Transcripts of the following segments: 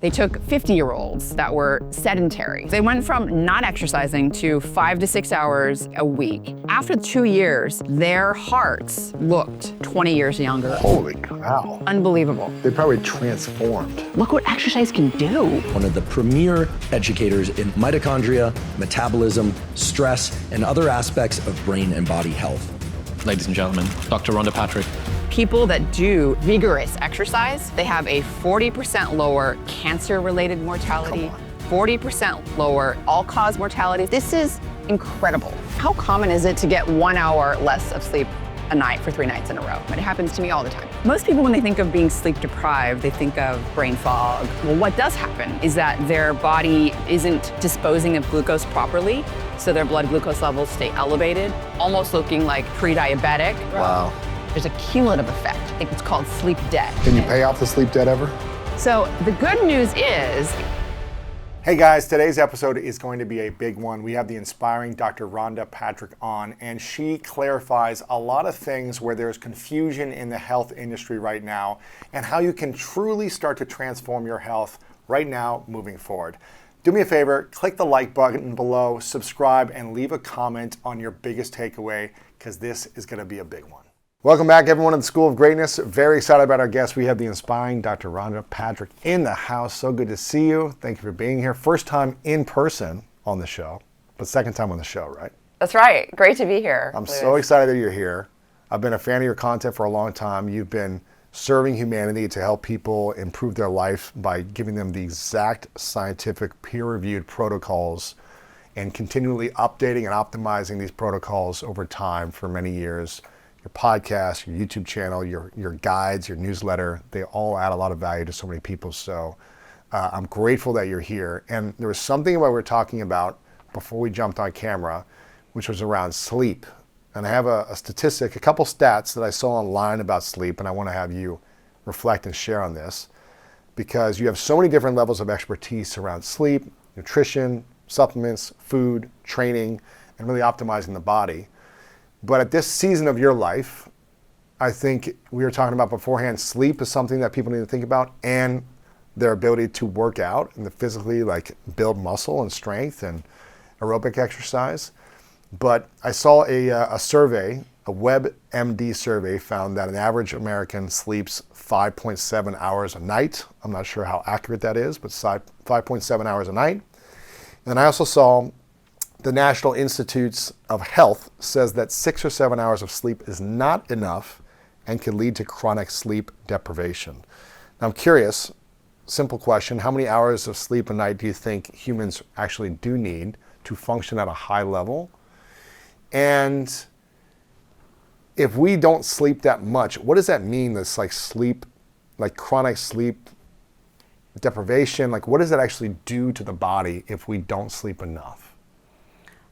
They took 50-year-olds that were sedentary. They went from not exercising to 5 to 6 hours a week. After 2 years, their hearts looked 20 years younger. Holy cow. Unbelievable. They probably transformed. Look what exercise can do. One of the premier educators in mitochondria, metabolism, stress, and other aspects of brain and body health. Ladies and gentlemen, Dr. Rhonda Patrick. People that do vigorous exercise, they have a 40% lower cancer-related mortality, 40% lower all-cause mortality. This is incredible. How common is it to get 1 hour less of sleep a night for 3 nights in a row? It happens to me all the time. Most people, when they think of being sleep deprived, they think of brain fog. Well, what does happen is that their body isn't disposing of glucose properly, so their blood glucose levels stay elevated, almost looking like pre-diabetic. Wow. There's a cumulative effect. I think it's called sleep debt. Can you pay off the sleep debt ever? So the good news is, Hey guys, today's episode is going to be a big one. We have the inspiring Dr. Rhonda Patrick on, and she clarifies a lot of things where there's confusion in the health industry right now and how you can truly start to transform your health right now moving forward. Do me a favor, click the like button below, subscribe, and leave a comment on your biggest takeaway, because this is going to be a big one. Welcome back, everyone, to the School of Greatness. Very excited about our guest. We have the inspiring Dr. Rhonda Patrick in the house. So good to see you. Thank you for being here. First time in person on the show, but second time on the show, right? that's right. Great to be here. I'm so excited that you're here. I've been a fan of your content for a long time. You've been serving humanity to help people improve their life by giving them the exact scientific peer-reviewed protocols and continually updating and optimizing these protocols over time for many years. Your podcast, your YouTube channel, your guides, your newsletter, they all add a lot of value to so many people. So I'm grateful that you're here. And there was something about we were talking about before we jumped on camera, which was around sleep. And I have a statistic, a couple stats that I saw online about sleep, and I want to have you reflect and share on this, because you have so many different levels of expertise around sleep, nutrition, supplements, food, training, and really optimizing the body. But at this season of your life, I think we were talking about beforehand, sleep is something that people need to think about, and their ability to work out and to physically like build muscle and strength and aerobic exercise. But I saw a survey, a WebMD survey, found that an average American sleeps 5.7 hours a night. I'm not sure how accurate that is, but 5.7 hours a night. And I also saw the National Institutes of Health says that 6 or 7 hours of sleep is not enough and can lead to chronic sleep deprivation. Now I'm curious, simple question, how many hours of sleep a night do you think humans actually do need to function at a high level? And if we don't sleep that much, what does that mean, this like sleep, like chronic sleep deprivation? Like what does that actually do to the body if we don't sleep enough?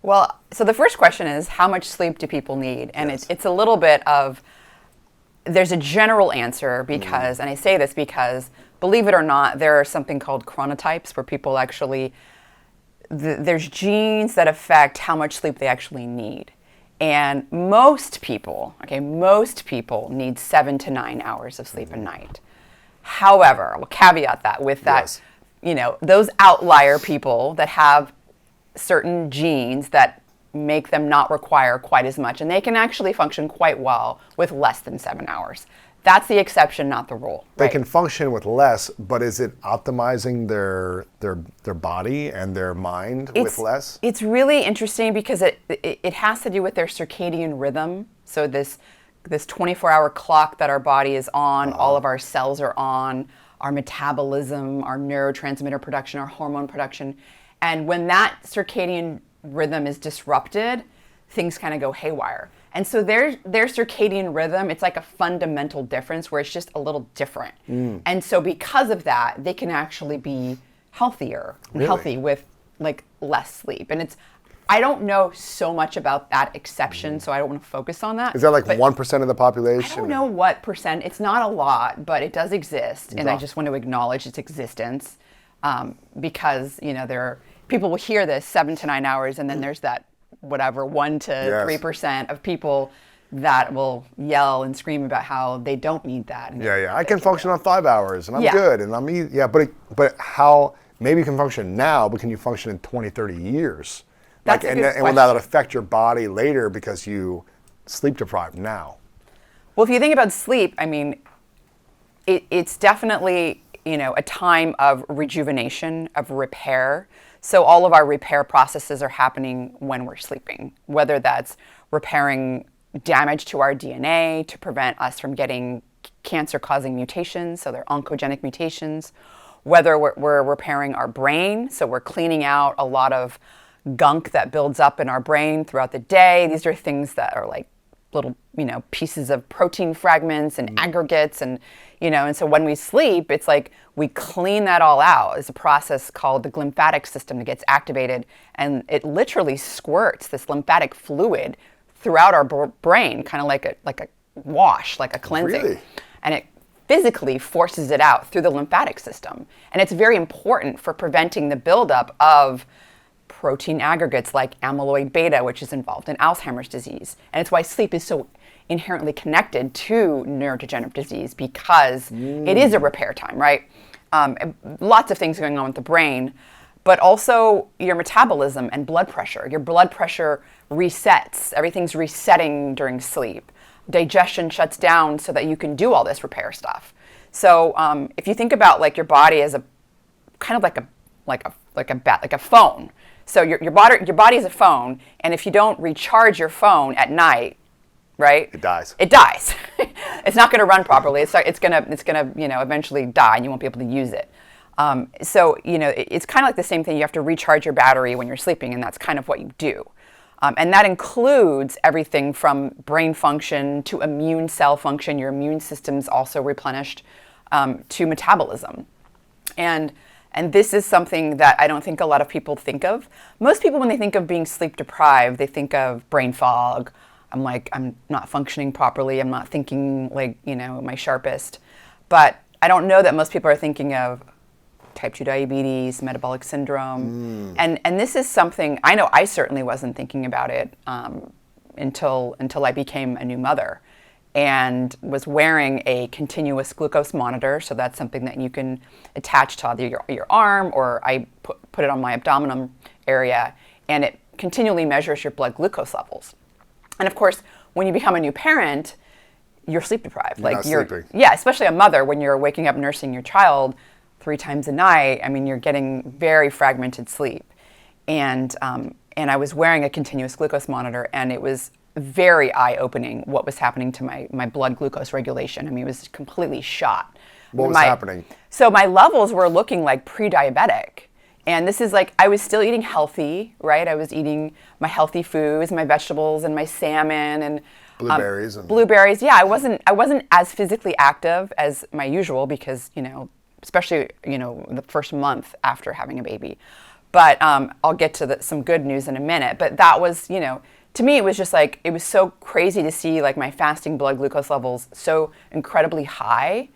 Well, so the first question is, how much sleep do people need? And Yes. it's a little bit of, there's a general answer because, and I say this because, believe it or not, there are something called chronotypes where people actually, there's genes that affect how much sleep they actually need. And most people need 7 to 9 hours of sleep a night. However, we'll caveat that with that, Yes. you know, those outlier people that have certain genes that make them not require quite as much, and they can actually function quite well with less than 7 hours. That's the exception, not the rule. They right? can function with less, but is it optimizing their body and their mind with less? It's really interesting because it has to do with their circadian rhythm. So this 24-hour clock that our body is on, all of our cells are on, our metabolism, our neurotransmitter production, our hormone production. And when that circadian rhythm is disrupted, things kind of go haywire. And so their circadian rhythm, it's like a fundamental difference where it's just a little different. And so because of that, they can actually be healthier and healthy with like less sleep. And I don't know so much about that exception, so I don't want to focus on that. Is that like 1% of the population? I don't know what percent. It's not a lot, but it does exist. And I just want to acknowledge its existence because, you know, people will hear this 7 to 9 hours, and then there's that whatever 1 to 3% of people that will yell and scream about how they don't need that. Yeah. I can function on 5 hours and I'm Yeah. good and I'm easy. Yeah, but how, maybe you can function now, but can you function in 20, 30 years? That's a good and will that question. affect your body later because you sleep deprived now? Well, if you think about sleep, I mean, it's definitely, a time of rejuvenation, of repair. So all of our repair processes are happening when we're sleeping, whether that's repairing damage to our DNA to prevent us from getting cancer-causing mutations, so they're oncogenic mutations, whether we're repairing our brain, so we're cleaning out a lot of gunk that builds up in our brain throughout the day. These are things that are like little, pieces of protein fragments and aggregates and so when we sleep, it's like we clean that all out. It's a process called the lymphatic system that gets activated, and it literally squirts this lymphatic fluid throughout our brain, kind of like a wash, like a cleansing. Really? And it physically forces it out through the lymphatic system. And it's very important for preventing the buildup of protein aggregates like amyloid beta, which is involved in Alzheimer's disease. And it's why sleep is so inherently connected to neurodegenerative disease, because it is a repair time, right? Lots of things going on with the brain, but also your metabolism and blood pressure. Your blood pressure resets. Everything's resetting during sleep. Digestion shuts down so that you can do all this repair stuff. So if you think about like your body as a kind of like a phone. So your body is a phone, and if you don't recharge your phone at night, right? It dies. It dies. It's not going to run properly. It's going to eventually die, and you won't be able to use it. So it's kind of like the same thing. You have to recharge your battery when you're sleeping, and that's kind of what you do. And that includes everything from brain function to immune cell function. Your immune system's also replenished, to metabolism. And this is something that I don't think a lot of people think of. Most people, when they think of being sleep deprived, they think of brain fog. I'm not functioning properly. I'm not thinking my sharpest. But I don't know that most people are thinking of type 2 diabetes, metabolic syndrome. And this is something, I know I certainly wasn't thinking about it until I became a new mother and was wearing a continuous glucose monitor. So that's something that you can attach to either your arm, or I put it on my abdominal area, and it continually measures your blood glucose levels. And of course, when you become a new parent, you're sleep deprived. You're not sleeping. Yeah, especially a mother, when you're waking up nursing your child 3 times a night. I mean, you're getting very fragmented sleep. And I was wearing a continuous glucose monitor, and it was very eye-opening what was happening to my blood glucose regulation. I mean, it was completely shot. What was happening? So my levels were looking like pre-diabetic. And this is like, I was still eating healthy, right? I was eating my healthy foods, my vegetables and my salmon and blueberries. Blueberries. Yeah, I wasn't as physically active as my usual because, especially, the first month after having a baby. But I'll get to some good news in a minute. But that was, to me, it was just like, it was so crazy to see like my fasting blood glucose levels so incredibly high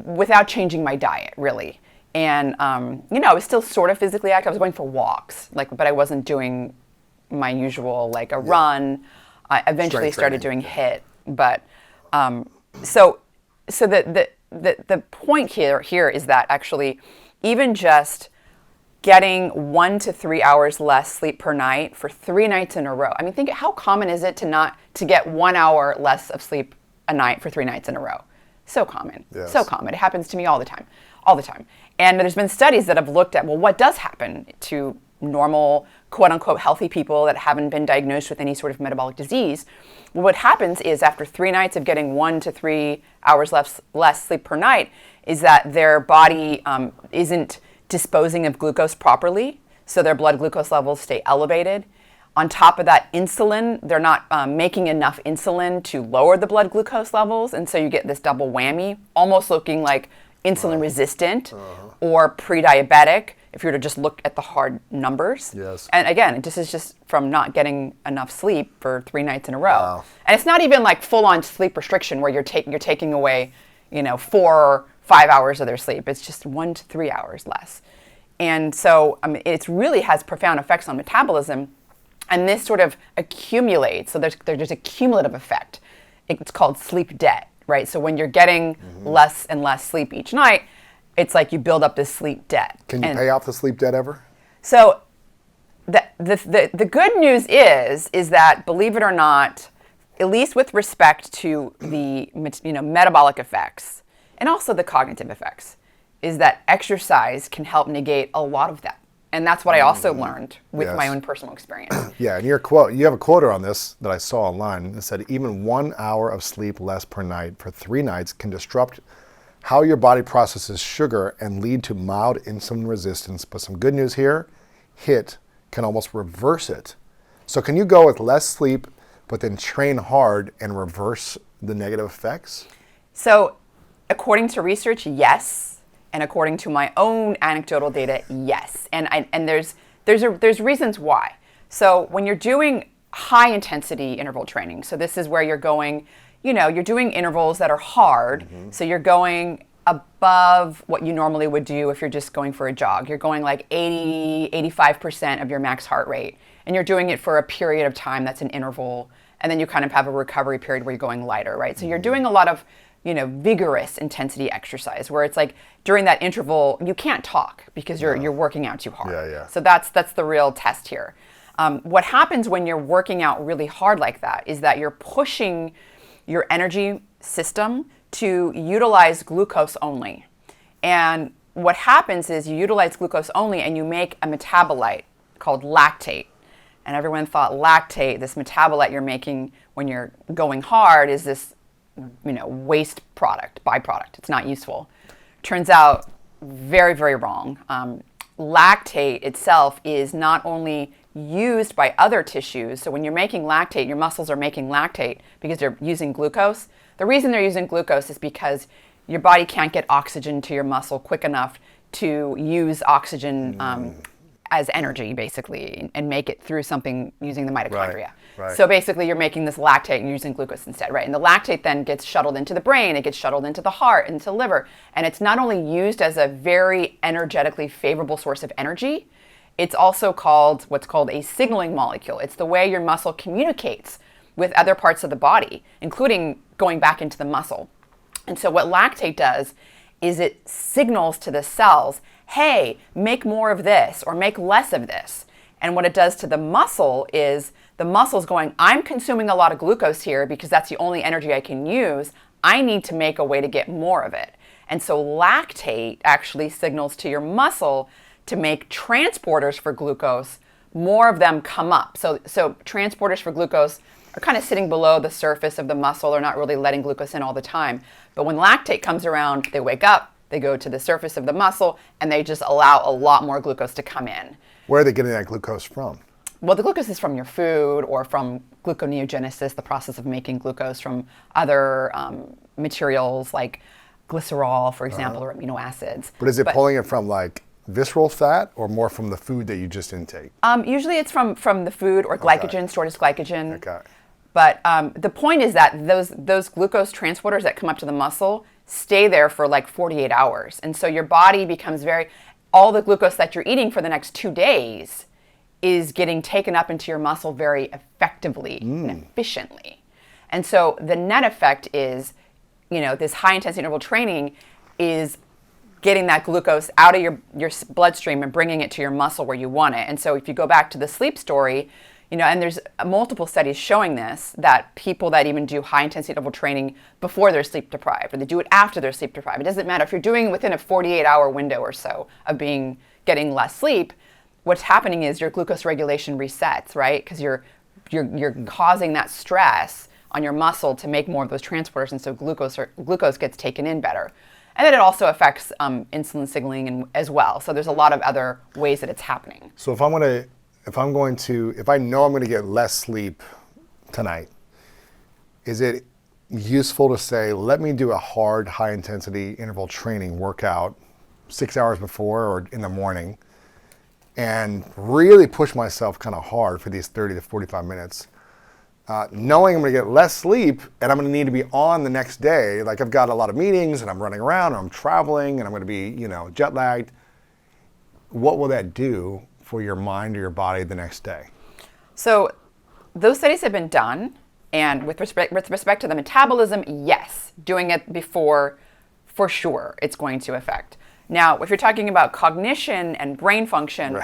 without changing my diet, really. And, I was still sort of physically active. I was going for walks, but I wasn't doing my usual, a run. I eventually started doing HIIT. But, so the point here is that actually, even just getting 1 to 3 hours less sleep per night for 3 nights in a row. I mean, think how common is it to get 1 hour less of sleep a night for 3 nights in a row? So common. Yes. So common. It happens to me all the time. And there's been studies that have looked at, well, what does happen to normal, quote unquote, healthy people that haven't been diagnosed with any sort of metabolic disease? Well, what happens is after 3 nights of getting 1 to 3 hours less sleep per night is that their body isn't disposing of glucose properly, so their blood glucose levels stay elevated. On top of that, insulin, they're not making enough insulin to lower the blood glucose levels, and so you get this double whammy, almost looking like insulin resistant or pre-diabetic, if you were to just look at the hard numbers. Yes. And again, this is just from not getting enough sleep for 3 nights in a row. Wow. And it's not even like full-on sleep restriction where you're taking away, 4 or 5 hours of their sleep. It's just 1 to 3 hours less. And so, it really has profound effects on metabolism. And this sort of accumulates. So there's a cumulative effect. It's called sleep debt, right? So when you're getting less and less sleep each night, it's like you build up this sleep debt. Can you pay off the sleep debt ever? So the good news is that, believe it or not, at least with respect to the metabolic effects and also the cognitive effects, is that exercise can help negate a lot of that. And that's what I also learned with my own personal experience. Yeah, and you have a quote on this that I saw online that said, even 1 hour of sleep less per night for 3 nights can disrupt how your body processes sugar and lead to mild insulin resistance. But some good news here, HIIT can almost reverse it. So can you go with less sleep, but then train hard and reverse the negative effects? So according to research, yes. And according to my own anecdotal data, yes. And there's reasons why. So when you're doing high intensity interval training, so this is where you're going, you're doing intervals that are hard. So you're going above what you normally would do if you're just going for a jog. You're going like 85% of your max heart rate. And you're doing it for a period of time that's an interval. And then you kind of have a recovery period where you're going lighter, right? So you're doing a lot of vigorous intensity exercise where it's like during that interval, you can't talk because you're working out too hard. Yeah. So that's the real test here. What happens when you're working out really hard like that is that you're pushing your energy system to utilize glucose only. And what happens is you utilize glucose only and you make a metabolite called lactate. And everyone thought lactate, this metabolite you're making when you're going hard, is this waste byproduct. It's not useful. Turns out very, very wrong. Lactate itself is not only used by other tissues. So when you're making lactate, your muscles are making lactate because they're using glucose. The reason they're using glucose is because your body can't get oxygen to your muscle quick enough to use oxygen as energy, basically, and make it through something using the mitochondria. Right. So basically, you're making this lactate and using glucose instead, right? And the lactate then gets shuttled into the brain, it gets shuttled into the heart, into the liver, and it's not only used as a very energetically favorable source of energy, it's also what's called a signaling molecule. It's the way your muscle communicates with other parts of the body, including going back into the muscle. And so what lactate does is it signals to the cells, hey, make more of this or make less of this. And what it does to the muscle is the muscle's going, I'm consuming a lot of glucose here because that's the only energy I can use. I need to make a way to get more of it. And so lactate actually signals to your muscle to make transporters for glucose, more of them come up. So transporters for glucose are kind of sitting below the surface of the muscle. They're not really letting glucose in all the time. But when lactate comes around, they wake up, they go to the surface of the muscle, and they just allow a lot more glucose to come in. Where are they getting that glucose from? Well, the glucose is from your food or from gluconeogenesis, the process of making glucose from other materials like glycerol, for example, or amino acids. But is it pulling it from like visceral fat or more from the food that you just intake? Usually it's from the food or glycogen, stored as glycogen. Okay. But the point is that those glucose transporters that come up to the muscle stay there for like 48 hours. And so your body becomes all the glucose that you're eating for the next 2 days is getting taken up into your muscle very effectively and efficiently. And so the net effect is, this high intensity interval training is getting that glucose out of your bloodstream and bringing it to your muscle where you want it. And so if you go back to the sleep story, and there's multiple studies showing this, that people that even do high intensity interval training before they're sleep deprived, or they do it after they're sleep deprived. It doesn't matter if you're doing within a 48-hour window or so of getting less sleep. What's happening is your glucose regulation resets, right? Because you're causing that stress on your muscle to make more of those transporters, and so glucose gets taken in better. And then it also affects insulin signaling as well. So there's a lot of other ways that it's happening. So if I know I'm going to get less sleep tonight, is it useful to say, let me do a hard, high intensity interval training workout 6 hours before or in the morning and really push myself kind of hard for these 30 to 45 minutes, knowing I'm going to get less sleep and I'm going to need to be on the next day. Like I've got a lot of meetings and I'm running around or I'm traveling and I'm going to be, jet lagged. What will that do for your mind or your body the next day? So those studies have been done, and with respect to the metabolism, yes, doing it before, for sure, it's going to affect. Now, if you're talking about cognition and brain function,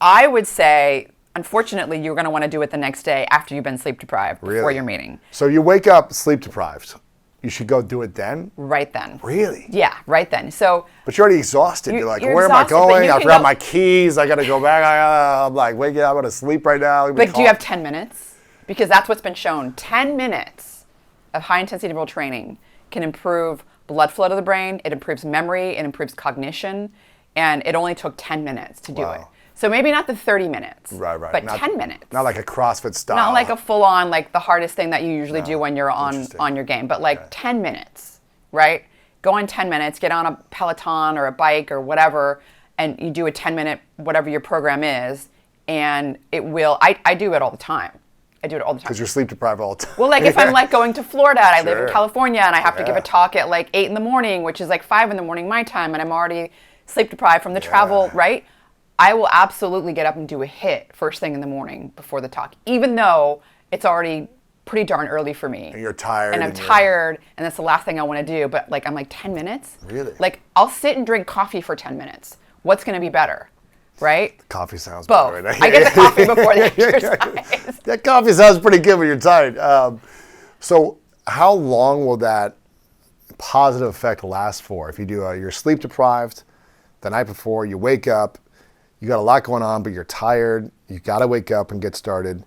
I would say, unfortunately, you're going to want to do it the next day after you've been sleep deprived before your meeting. So you wake up sleep deprived. You should go do it then? Right then. Really? Yeah, right then. So, but you're already exhausted. You're like, you're where exhausted, am I going? I forgot go, my keys. I got to go back. I'm like, wake up. I'm going to sleep right now. But do you have 10 minutes? Because that's what's been shown. 10 minutes of high-intensity interval training can improve blood flow to the brain. It improves memory. It improves cognition. And it only took 10 minutes to do it. So maybe not the 30 minutes, but 10 minutes. Not like a CrossFit style. Not like a full-on, like the hardest thing that you usually do when you're on your game, but like 10 minutes, right? Go on 10 minutes, get on a Peloton or a bike or whatever, and you do a 10-minute, whatever your program is, and it will, I do it all the time. I do it all the time. Because you're sleep deprived all the time. Well, like if I'm like going to Florida, I live in California, and I have to give a talk at like 8 in the morning, which is like 5 in the morning my time, and I'm already sleep deprived from the travel, right? I will absolutely get up and do a HIIT first thing in the morning before the talk, even though it's already pretty darn early for me. And you're tired. And I'm tired, and that's the last thing I want to do. But like, I'm like, 10 minutes? Really? Like, I'll sit and drink coffee for 10 minutes. What's going to be better, right? The coffee sounds both. better. Right? I get the coffee before the exercise. That coffee sounds pretty good when you're tired. So how long will that positive effect last for? If you do, you're sleep deprived the night before, you wake up, you got a lot going on, but you're tired. You got to wake up and get started.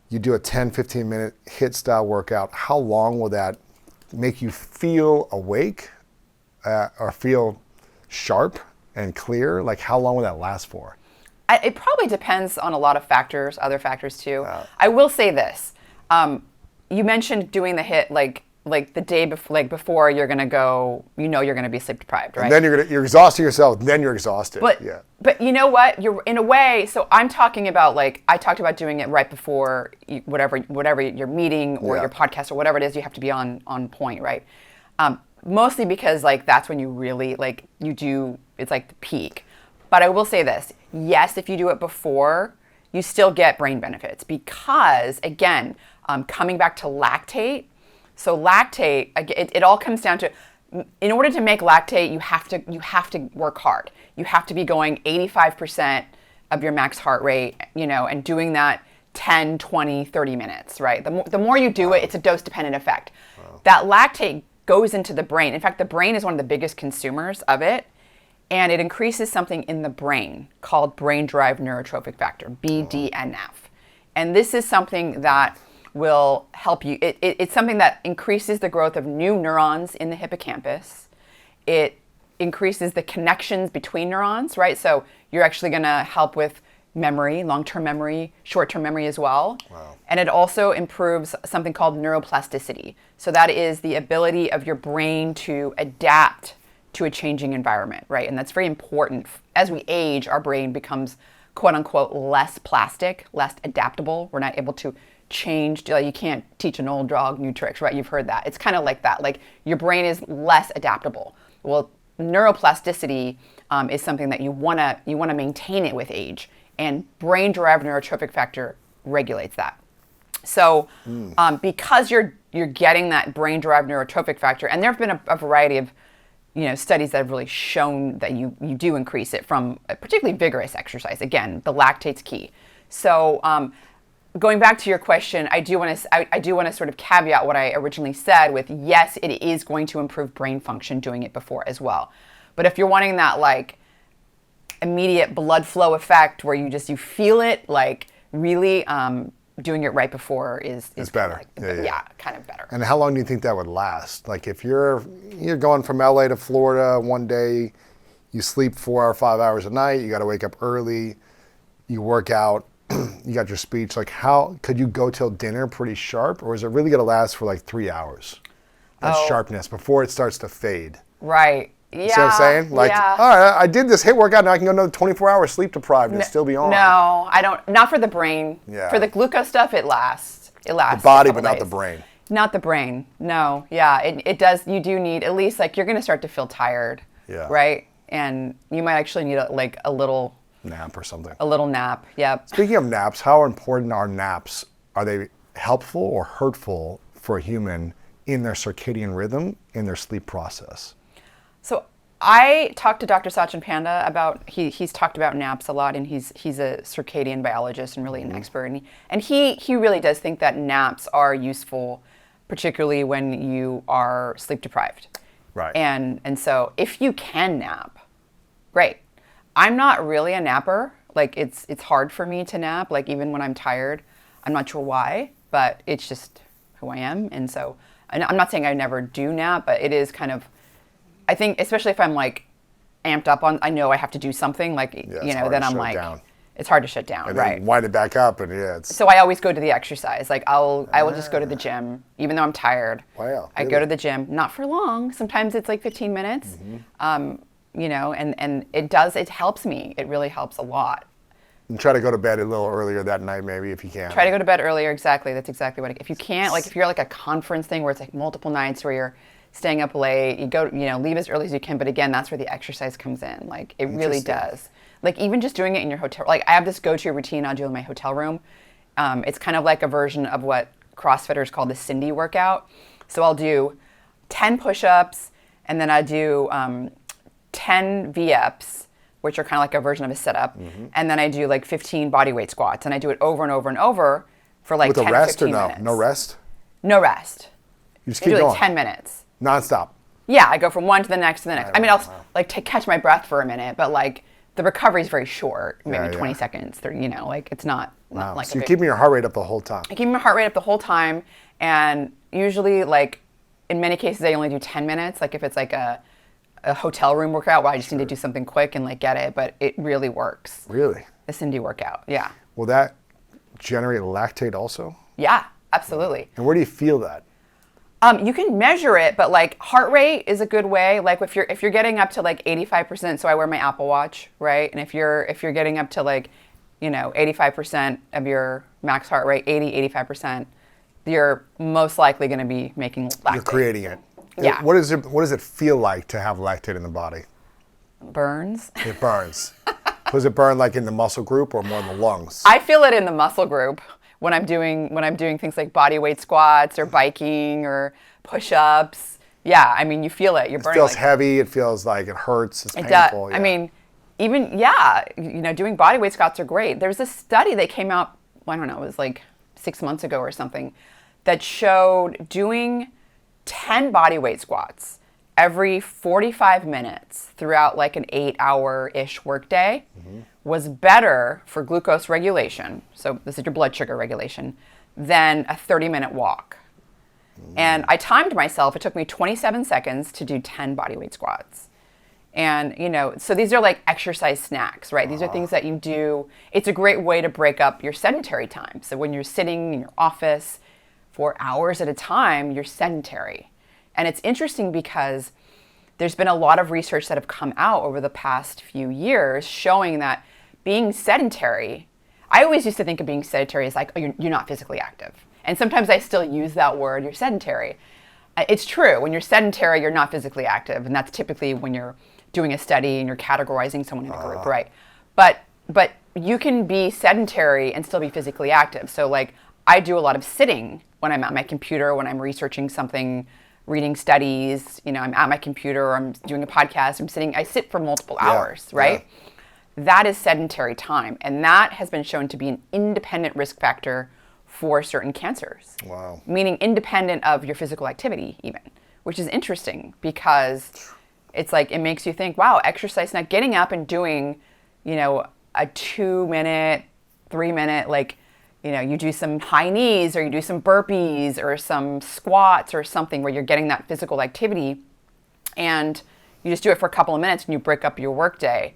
You do a 10, 15-minute HIIT style workout. How long will that make you feel awake or feel sharp and clear? Like, how long will that last for? It probably depends on a lot of factors, other factors too. I will say this. You mentioned doing the HIIT like the day before you're going to go, you're going to be sleep deprived, right? And then you're exhausting yourself, then you're exhausted. But you know what? You're in a way, so I'm talking about like, I talked about doing it right before whatever your meeting or your podcast or whatever it is, you have to be on point, right? Mostly because like, that's when you really like, it's like the peak. But I will say this, yes, if you do it before, you still get brain benefits because again, coming back to lactate, so lactate, it all comes down to, in order to make lactate, you have to work hard. You have to be going 85% of your max heart rate, and doing that 10, 20, 30 minutes, right? The more you do it, it's a dose-dependent effect. That lactate goes into the brain. In fact, the brain is one of the biggest consumers of it, and it increases something in the brain called brain-derived neurotrophic factor, BDNF. And this is something that will help you. It's something that increases the growth of new neurons in the hippocampus. It increases the connections between neurons, right? So you're actually going to help with memory, long-term memory, short-term memory as well. And it also improves something called neuroplasticity. So that is the ability of your brain to adapt to a changing environment, right? And that's very important. As we age, our brain becomes, quote unquote, less plastic, less adaptable. We're not able to change. You can't teach an old dog new tricks, right? You've heard that. It's kind of like that. Like your brain is less adaptable. Well, neuroplasticity is something that you wanna maintain it with age, and brain-derived neurotrophic factor regulates that. So because you're getting that brain-derived neurotrophic factor, and there have been a variety of studies that have really shown that you do increase it from a particularly vigorous exercise. Again, the lactate's key. So going back to your question, I do want to sort of caveat what I originally said with, yes, it is going to improve brain function doing it before as well. But if you're wanting that like immediate blood flow effect where you feel it, like really doing it right before is better. Kind of better. And how long do you think that would last? Like if you're going from LA to Florida one day, you sleep 4 or 5 hours a night, you got to wake up early, you work out, you got your speech, like how could you go till dinner pretty sharp, or is it really going to last for like 3 hours? That sharpness before it starts to fade. Right. Yeah. You see what I'm saying? Like, all right, I did this HIIT workout, now I can go another 24 hours sleep deprived and still be on. No, I don't. Not for the brain. Yeah. For the glucose stuff, it lasts. It lasts. The body, but not the brain. Not the brain. No. Yeah. It does. You do need at least like you're going to start to feel tired. Yeah. Right. And you might actually need a little nap or something. A little nap, yep. Speaking of naps, how important are naps? Are they helpful or hurtful for a human in their circadian rhythm, in their sleep process? So I talked to Dr. Sachin Panda about, he's talked about naps a lot, and he's a circadian biologist and really an expert. And he really does think that naps are useful, particularly when you are sleep deprived. Right. And so if you can nap, great. I'm not really a napper. Like it's hard for me to nap, like even when I'm tired. I'm not sure why, but it's just who I am. And so I'm not saying I never do nap, but it is kind of, I think, especially if I'm like amped up on, I know I have to do something, like, then I'm like, it's hard to shut down, and right? Then wind it back up, and So I always go to the exercise. Like I will just go to the gym, even though I'm tired. Wow, I go to the gym, not for long. Sometimes it's like 15 minutes. And it helps me. It really helps a lot. And try to go to bed a little earlier that night, maybe, if you can. Try to go to bed earlier. Exactly. That's exactly what. If you can't, like if you're like a conference thing where it's like multiple nights where you're staying up late, you go, leave as early as you can. But again, that's where the exercise comes in. Like it really does. Like even just doing it in your hotel. Like I have this go-to routine I'll do in my hotel room. It's kind of like a version of what CrossFitters call the Cindy workout. So I'll do 10 push-ups, and then I do 10 V-ups, which are kind of like a version of a sit-up. And then I do like 15 body weight squats, and I do it over and over and over for like 10 to 15 minutes. No rest? No rest. You just keep going. Like 10 minutes. Non-stop? Yeah, I go from one to the next to the next. I mean, I'll like catch my breath for a minute, but like the recovery is very short, maybe 20 seconds. Like it's not like so you're keeping your heart rate up the whole time? I keep my heart rate up the whole time, and usually like in many cases I only do 10 minutes. Like if it's like a hotel room workout where I just need to do something quick and like get it, but it really works. Really? The Cindy workout, yeah. Will that generate lactate also? Yeah, absolutely. And where do you feel that? You can measure it, but like heart rate is a good way. Like if you're getting up to like 85%, so I wear my Apple Watch, right? And if you're getting up to like, 85% of your max heart rate, 85%, you're most likely going to be making lactate. You're creating it. Yeah. What does it feel like to have lactate in the body? Burns. It burns. Does it burn like in the muscle group or more in the lungs? I feel it in the muscle group when I'm doing things like body weight squats or biking or push-ups. Yeah, I mean you feel it. You're burning. It feels heavy. It feels like it hurts. It's painful. Does. Yeah. I mean, even doing body weight squats are great. There's a study that came out, I don't know, it was like 6 months ago or something, that showed doing 10 body weight squats every 45 minutes throughout like an 8-hour-ish workday was better for glucose regulation, so this is your blood sugar regulation, than a 30-minute walk. And I timed myself. It took me 27 seconds to do 10 body weight squats. And, so these are like exercise snacks, right? These are things that you do. It's a great way to break up your sedentary time. So when you're sitting in your office for hours at a time, you're sedentary. And it's interesting because there's been a lot of research that have come out over the past few years showing that being sedentary, I always used to think of being sedentary as like, oh, you're not physically active. And sometimes I still use that word, you're sedentary. It's true, when you're sedentary, you're not physically active. And that's typically when you're doing a study and you're categorizing someone in a group, right? But you can be sedentary and still be physically active. So like, I do a lot of sitting when I'm at my computer, when I'm researching something, reading studies, I'm at my computer or I'm doing a podcast, I sit for multiple hours, right? Yeah. That is sedentary time. And that has been shown to be an independent risk factor for certain cancers. Wow. Meaning independent of your physical activity even, which is interesting because it's like, it makes you think, wow, exercise, not getting up and doing, a 2-minute, 3-minute, like, you do some high knees or you do some burpees or some squats or something where you're getting that physical activity and you just do it for a couple of minutes and you break up your workday.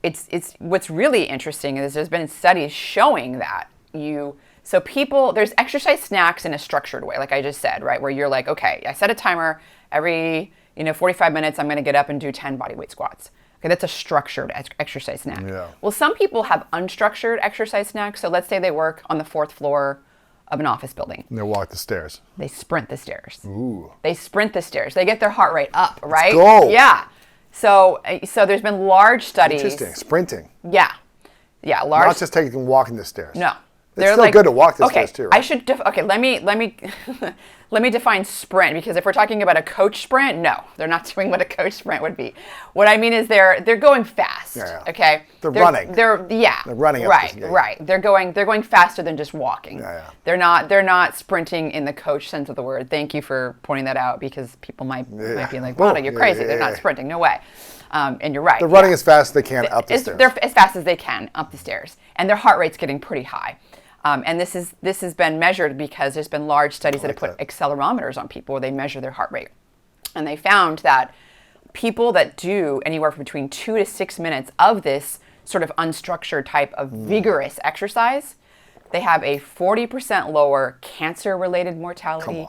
It's what's really interesting is there's been studies showing that there's exercise snacks in a structured way, like I just said, right? Where you're like, okay, I set a timer every 45 minutes, I'm going to get up and do 10 body weight squats. Okay, that's a structured exercise snack. Yeah. Well, some people have unstructured exercise snacks. So let's say they work on the 4th floor of an office building. And they walk the stairs. They sprint the stairs. Ooh. They sprint the stairs. They get their heart rate up, right? Let's go. Yeah. So there's been large studies. Interesting. Sprinting. Yeah. Large. Not just taking walking the stairs. No. It's still good to walk the stairs too, right? I should let me let me define sprint, because if we're talking about a coach sprint, no, they're not doing what a coach sprint would be. What I mean is they're going fast. Yeah. Okay. They're running. They're running. Right. They're going faster than just walking. Yeah. They're not sprinting in the coach sense of the word. Thank you for pointing that out, because people might be like, "Rhonda, you're crazy. They're not sprinting. No way." And you're right. They're running as fast as they can up the stairs. They're as fast as they can up the stairs, and their heart rate's getting pretty high. And this has been measured because there's been large studies that have put accelerometers on people where they measure their heart rate. And they found that people that do anywhere from between 2 to 6 minutes of this sort of unstructured type of vigorous exercise, they have a 40% lower cancer-related mortality,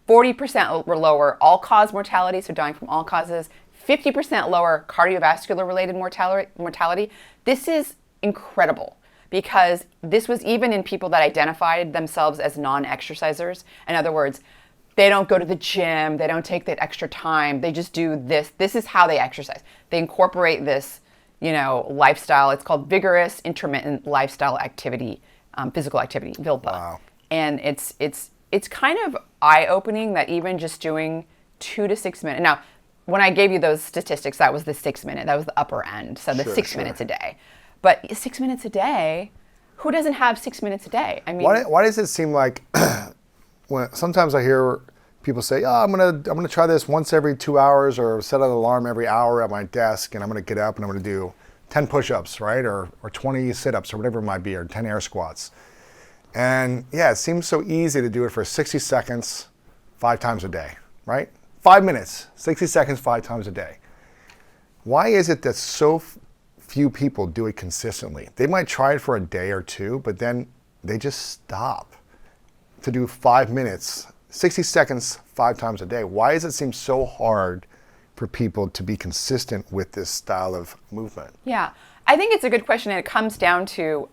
40% lower all-cause mortality, so dying from all causes, 50% lower cardiovascular-related mortality. This is incredible, because this was even in people that identified themselves as non-exercisers. In other words, they don't go to the gym, they don't take that extra time, they just do this. This is how they exercise. They incorporate this, lifestyle. It's called vigorous intermittent lifestyle activity, physical activity, VILPA. Wow. And it's kind of eye-opening that even just doing 2 to 6 minutes. Now, when I gave you those statistics, that was the 6 minute, that was the upper end, so the 6 minutes a day. But 6 minutes a day, who doesn't have 6 minutes a day? I mean, why does it seem like when sometimes I hear people say, "Oh, I'm gonna try this once every 2 hours, or set an alarm every hour at my desk, and I'm gonna get up and I'm gonna do 10 push-ups, right, or 20 sit-ups, or whatever it might be, or 10 air squats." And yeah, it seems so easy to do it for 60 seconds, 5 times a day, right? 5 minutes, 60 seconds, 5 times a day. Why is it that so few people do it consistently? They might try it for a day or two, but then they just stop to do 5 minutes, 60 seconds, 5 times a day. Why does it seem so hard for people to be consistent with this style of movement? Yeah, I think it's a good question, and it comes down to,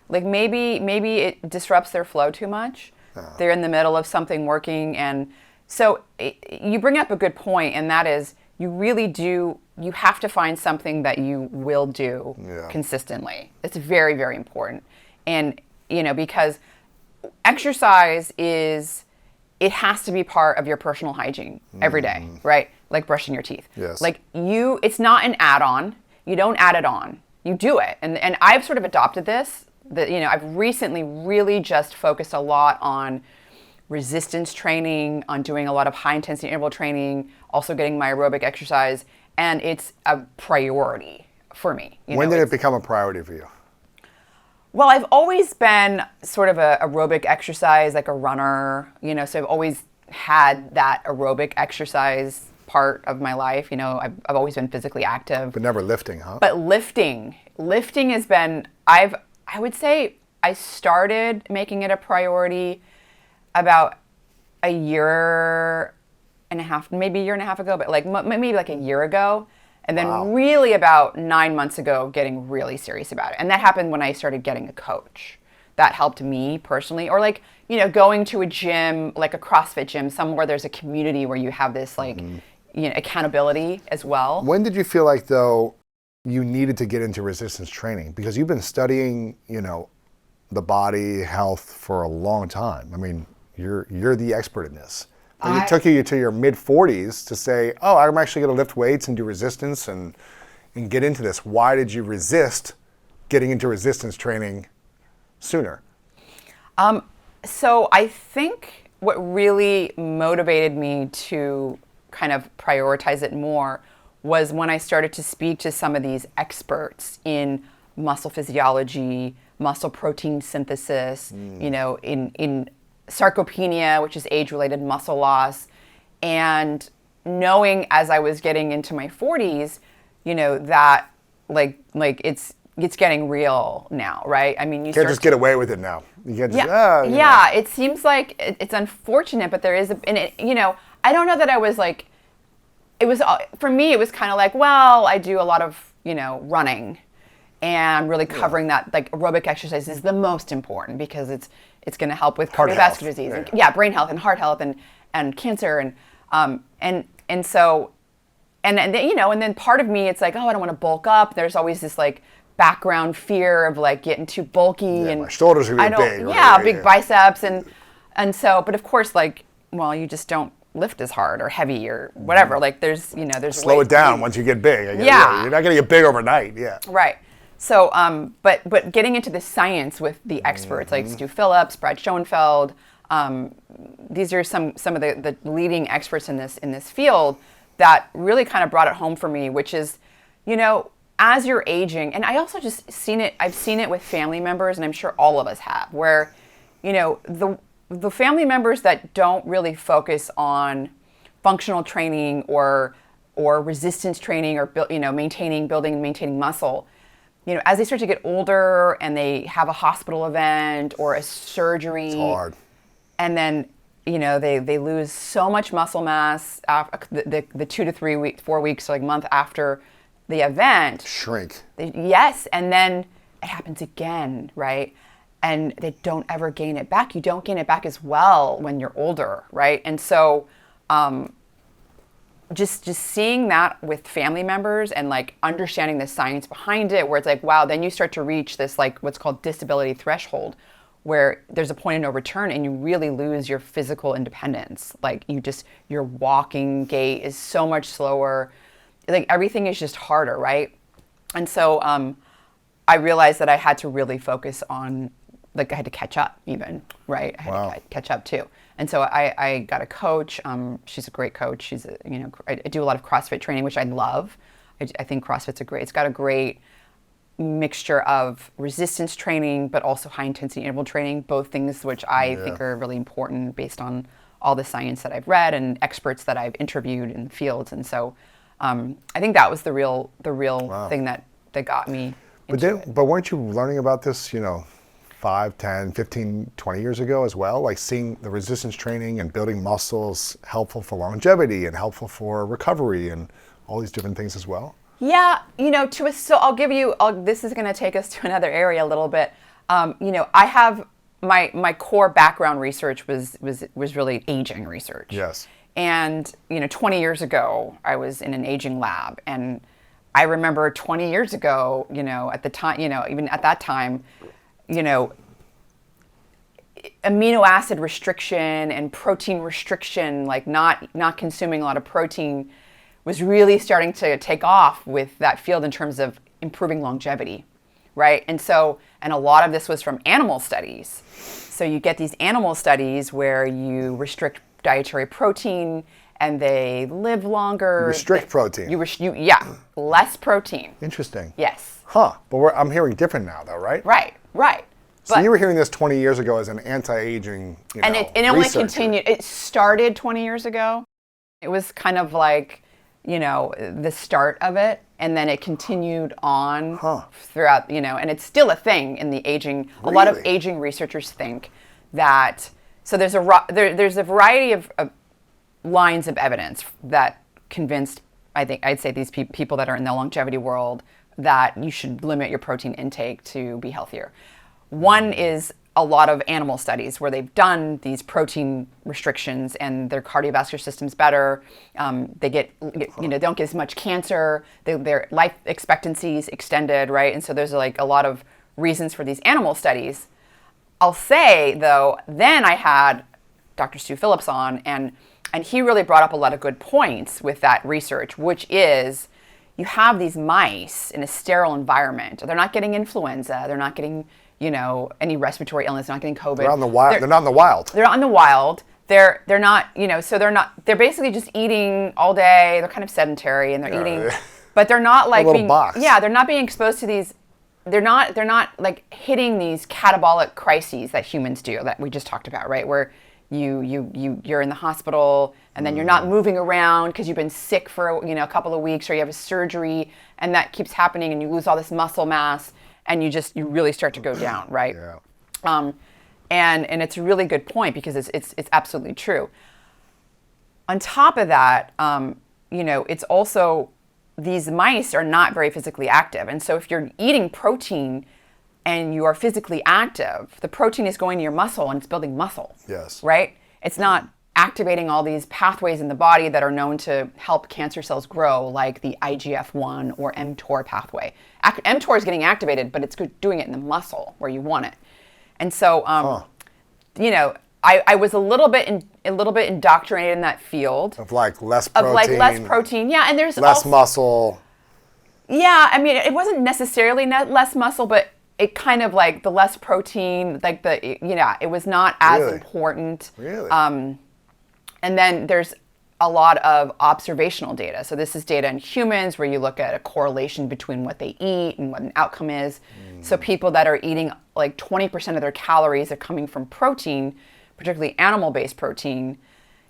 like maybe it disrupts their flow too much. They're in the middle of something working, and so you bring up a good point, and that is, you have to find something that you will do consistently. It's very, very important. And, because exercise it has to be part of your personal hygiene every day, right? Like brushing your teeth. Yes. Like it's not an add-on. You don't add it on. You do it. And I've sort of adopted this, that, I've recently really just focused a lot on resistance training, on doing a lot of high intensity interval training, also getting my aerobic exercise, and it's a priority for me. When did it become a priority for you? Well, I've always been sort of a aerobic exercise, like a runner, so I've always had that aerobic exercise part of my life. I've always been physically active. But never lifting, huh? But lifting has been, I would say I started making it a priority about a year and a half, maybe a year and a half ago, but maybe like a year ago. And then really about 9 months ago, getting really serious about it. And that happened when I started getting a coach. That helped me personally. Or going to a gym, like a CrossFit gym, somewhere there's a community where you have this accountability as well. When did you feel like, though, you needed to get into resistance training? Because you've been studying, the body health for a long time. I mean, you're the expert in this. It took you to your mid-40s to say, "Oh, I'm actually going to lift weights and do resistance and get into this." Why did you resist getting into resistance training sooner? So I think what really motivated me to kind of prioritize it more was when I started to speak to some of these experts in muscle physiology, muscle protein synthesis, in sarcopenia, which is age-related muscle loss, and knowing as I was getting into my 40s, that it's getting real now, right? I mean, you can't just get away with it now. You can't just, it seems like it's unfortunate, but there is I don't know that I was like, it was, for me, it was kind of like, well, I do a lot of, running, and I'm really covering that, like aerobic exercise is the most important because it's going to help with cardiovascular disease, brain health and heart health and cancer, and so and then, and then part of me, it's like, oh, I don't want to bulk up. There's always this like background fear of like getting too bulky, and my shoulders are gonna be big. Right? Big biceps, and so, but of course, like, well, you just don't lift as hard or heavy or whatever. Like there's slow it down once you get big. I guess. Yeah. You're not gonna get big overnight. Yeah. Right. So, but getting into the science with the experts like Stu Phillips, Brad Schoenfeld, these are some of the leading experts in this field that really kind of brought it home for me, which is, as you're aging, and I also just I've seen it with family members, and I'm sure all of us have, where, the family members that don't really focus on functional training or resistance training or building and maintaining muscle, as they start to get older and they have a hospital event or a surgery, It's hard. and then they lose so much muscle mass after the 2 to 3 weeks, 4 weeks, like month after the event. Shrink. Yes, and then it happens again, right? And they don't ever gain it back. You don't gain it back as well when you're older, right? And so just seeing that with family members and like understanding the science behind it, where it's like, wow, then you start to reach this like what's called disability threshold, where there's a point of no return and you really lose your physical independence. Like your walking gait is so much slower. Like everything is just harder, right? And so I realized that I had to really focus on, like I had to catch up even, right? I had to catch up too. And so I got a coach. She's a great coach. She's, I do a lot of CrossFit training, which I love. I think CrossFit's it's got a great mixture of resistance training, but also high intensity interval training, both things which I think are really important based on all the science that I've read and experts that I've interviewed in the fields. And so I think that was the real thing that got me into it. But weren't you learning about this, 5, 10, 15, 20 years ago as well? Like seeing the resistance training and building muscles helpful for longevity and helpful for recovery and all these different things as well? Yeah, so I'll give you, this is going to take us to another area a little bit. I have my core background research was really aging research. Yes. And, 20 years ago, I was in an aging lab. And I remember 20 years ago, at the time, even at that time, amino acid restriction and protein restriction, like not consuming a lot of protein, was really starting to take off with that field in terms of improving longevity, right? And a lot of this was from animal studies. So you get these animal studies where you restrict dietary protein and they live longer. Restrict protein. Less protein. Interesting. Yes. Huh. But I'm hearing different now, though, right? Right. So you were hearing this 20 years ago as an anti-aging, and it only continued. It started 20 years ago. It was kind of like, the start of it, and then it continued on throughout, and it's still a thing in the aging. Really? A lot of aging researchers think that, so there's a variety of lines of evidence that convinced, I'd say these people that are in the longevity world, that you should limit your protein intake to be healthier. One is a lot of animal studies where they've done these protein restrictions and their cardiovascular system's better. They don't get as much cancer. Their life expectancy is extended, right? And so there's like a lot of reasons for these animal studies. I'll say though, then I had Dr. Stu Phillips on, and he really brought up a lot of good points with that research, which is you have these mice in a sterile environment. They're not getting influenza. They're not getting any respiratory illness, not getting COVID. They're on the wild. They're not in the wild. They're not in the wild. They're not, so they're basically just eating all day. They're kind of sedentary and they're eating, but they're not like they're not being exposed to these, they're not like hitting these catabolic crises that humans do that we just talked about, right? Where you're in the hospital and then you're not moving around because you've been sick for, a couple of weeks, or you have a surgery and that keeps happening and you lose all this muscle mass. And you really start to go down, right? Yeah. And it's a really good point because it's absolutely true. On top of that, it's also, these mice are not very physically active, and so if you're eating protein and you are physically active, the protein is going to your muscle and it's building muscle. Yes. Right? It's not activating all these pathways in the body that are known to help cancer cells grow, like the IGF-1 or mTOR pathway. mTOR is getting activated, but it's doing it in the muscle where you want it. And so, you know, I was a little bit indoctrinated in that field Of like less protein. of like less protein, yeah, and there's less also, muscle. Yeah, I mean, it wasn't necessarily less muscle, but it kind of like the less protein, like it was not as Really? important. Really? And then there's a lot of observational data. So this is data in humans where you look at a correlation between what they eat and what an outcome is. So people that are eating like 20% of their calories are coming from protein, particularly animal-based protein.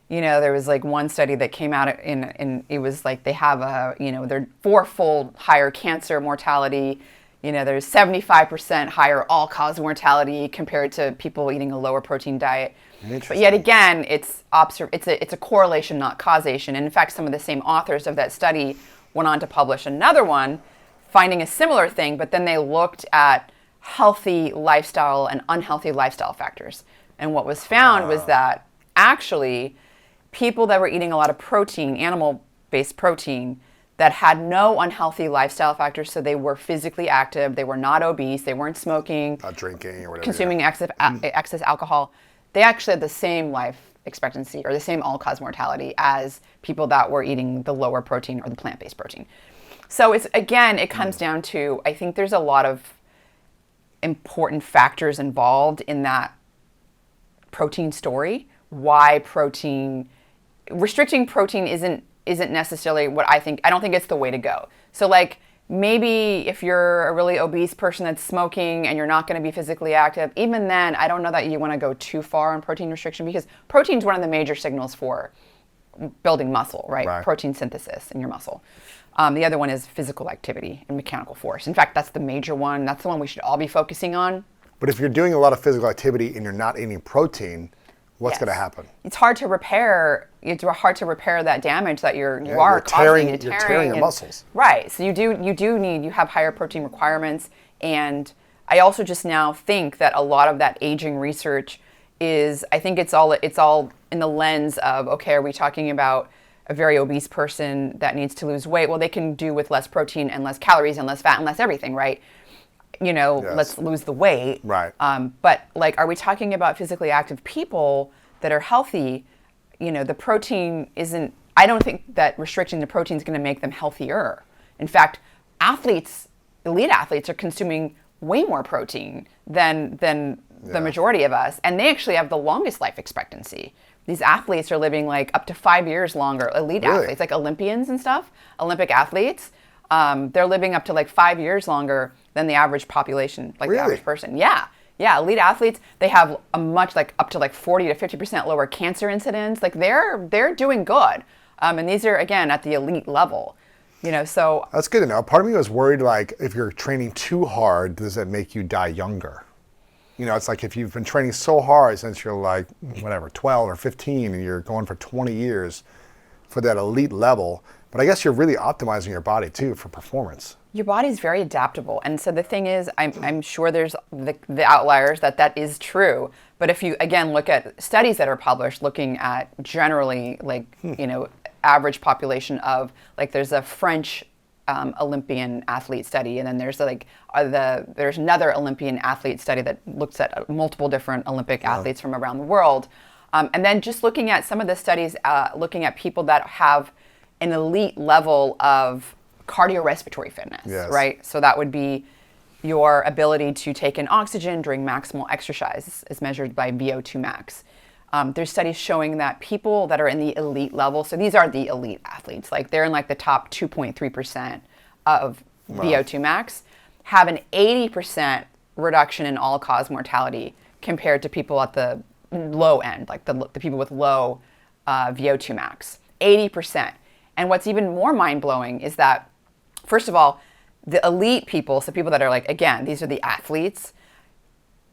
You know, there was like one study that came out and it was like they have they're 4-fold higher cancer mortality. You know, there's 75% higher all-cause mortality compared to people eating a lower protein diet. But yet again, it's a correlation, not causation. And in fact, some of the same authors of that study went on to publish another one, finding a similar thing, but then they looked at healthy lifestyle and unhealthy lifestyle factors. And what was found was that actually people that were eating a lot of protein, animal-based protein, that had no unhealthy lifestyle factors, so they were physically active, they were not obese, they weren't smoking, Not drinking or whatever. consuming excess alcohol, they actually had the same life expectancy or the same all-cause mortality as people that were eating the lower protein or the plant-based protein. So it comes down to, I think there's a lot of important factors involved in that protein story. Why restricting protein isn't necessarily what I don't think it's the way to go. So like maybe if you're a really obese person that's smoking and you're not going to be physically active, even then I don't know that you want to go too far on protein restriction, because protein is one of the major signals for building muscle, right? Protein synthesis in your muscle. The other one is physical activity and mechanical force. In fact, that's the major one. That's the one we should all be focusing on. But if you're doing a lot of physical activity and you're not eating protein, what's going to happen? It's hard to repair. It's hard to repair that damage that you are causing. You're tearing your muscles. Right. So you have higher protein requirements. And I also just now think that a lot of that aging research is, I think it's all in the lens of, okay, are we talking about a very obese person that needs to lose weight? Well, they can do with less protein and less calories and less fat and less everything, right? You know, let's lose the weight. Right. But like, are we talking about physically active people that are healthy? You know, the protein isn't, I don't think that restricting the protein is going to make them healthier. In fact, elite athletes are consuming way more protein than the majority of us. And they actually have the longest life expectancy. These athletes are living like up to 5 years longer. Elite athletes, like Olympians and stuff, Olympic athletes, they're living up to like 5 years longer than the average population, like the average person. Yeah. Elite athletes, they have a much like up to like 40 to 50% lower cancer incidence. Like they're doing good. And these are, again, at the elite level, you know, so. That's good to know. Part of me was worried, like, if you're training too hard, does that make you die younger? You know, it's like if you've been training so hard since you're like, whatever, 12 or 15 and you're going for 20 years for that elite level, but I guess you're really optimizing your body too for performance. Your body's very adaptable. And so the thing is, I'm sure there's the outliers that is true. But if you, again, look at studies that are published looking at generally, like, you know, average population of, like, there's a French Olympian athlete study, and then there's like there's another Olympian athlete study that looks at multiple different Olympic athletes from around the world. And then just looking at some of the studies, looking at people that have an elite level of cardiorespiratory fitness, right? So that would be your ability to take in oxygen during maximal exercise as measured by VO2 max. There's studies showing that people that are in the elite level, so these are the elite athletes, like they're in like the top 2.3% of VO2 max, have an 80% reduction in all-cause mortality compared to people at the low end, like the people with low VO2 max, 80%. And what's even more mind-blowing is that, first of all, the elite people, so people that are like, again, these are the athletes,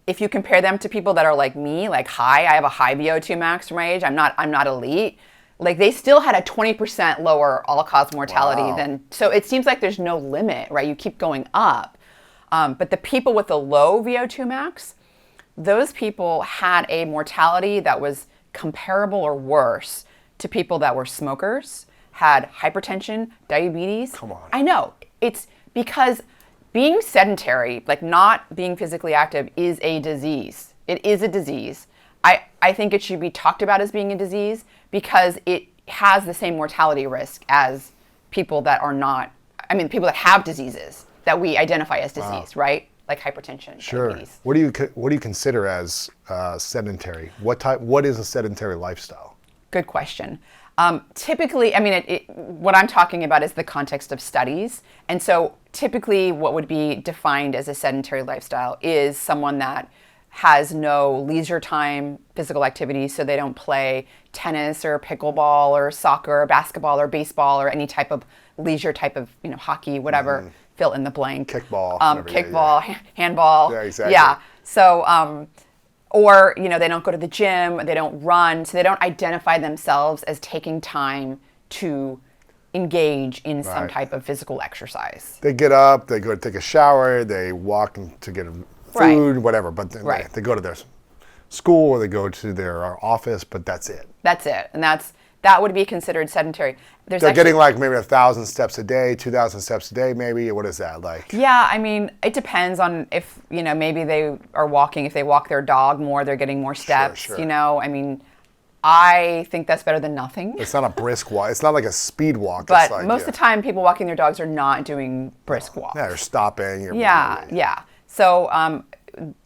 if you compare them to people that are like me, like I have a high VO2 max for my age, I'm not elite, like they still had a 20% lower all-cause mortality than, so it seems like there's no limit, right? You keep going up. But the people with the low VO2 max, those people had a mortality that was comparable or worse to people that were smokers, had hypertension, diabetes. Come on. I know. It's because being sedentary, like not being physically active, is a disease. It is a disease. I think it should be talked about as being a disease because it has the same mortality risk as people that are not, people that have diseases that we identify as disease, right? Like hypertension, Sure. diabetes. What do you consider as sedentary? What is a sedentary lifestyle? Good question. Typically, what I'm talking about is the context of studies. And so typically what would be defined as a sedentary lifestyle is someone that has no leisure time physical activity, so they don't play tennis or pickleball or soccer or basketball or baseball or any type of leisure type of, hockey, whatever, fill in the blank. Kickball. Kickball, handball. Yeah, exactly. Yeah. So, or, they don't go to the gym, they don't run, so they don't identify themselves as taking time to engage in some type of physical exercise. They get up, they go take a shower, they walk to get food, whatever, but then they go to their school or they go to their office, but that's it. That's it. And that would be considered sedentary. They're getting like maybe 1,000 steps a day, 2,000 steps a day, maybe. What is that like? Yeah, it depends on if, maybe they are walking. If they walk their dog more, they're getting more steps, Sure. I think that's better than nothing. It's not a brisk walk. It's not like a speed walk. But it's like, most of the time, people walking their dogs are not doing brisk walks. Yeah, they're stopping. Yeah. So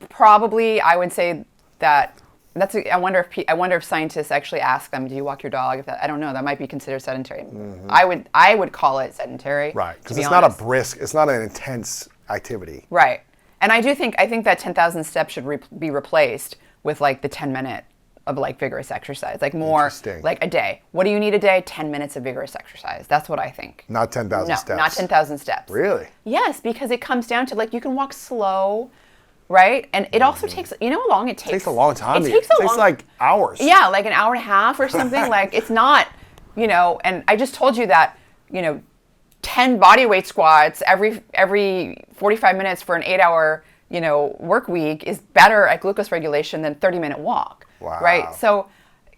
probably I would say that I wonder if scientists actually ask them, do you walk your dog? I don't know. That might be considered sedentary. Mm-hmm. I would call it sedentary. Right, because it's not it's not an intense activity. Right. And I think that 10,000 steps should be replaced with like the 10-minute of like vigorous exercise, like more like a day. What do you need a day? 10 minutes of vigorous exercise. That's what I think. Not 10,000 steps. No, not 10,000 steps. Really? Yes, because it comes down to like you can walk slow, right? And it also takes, how long it takes? It takes a long time. It takes like hours. Yeah, like an hour and a half or something. Like it's not, and I just told you that, 10 body weight squats every 45 minutes for an 8-hour, work week is better at glucose regulation than 30-minute walk. Wow. Right? So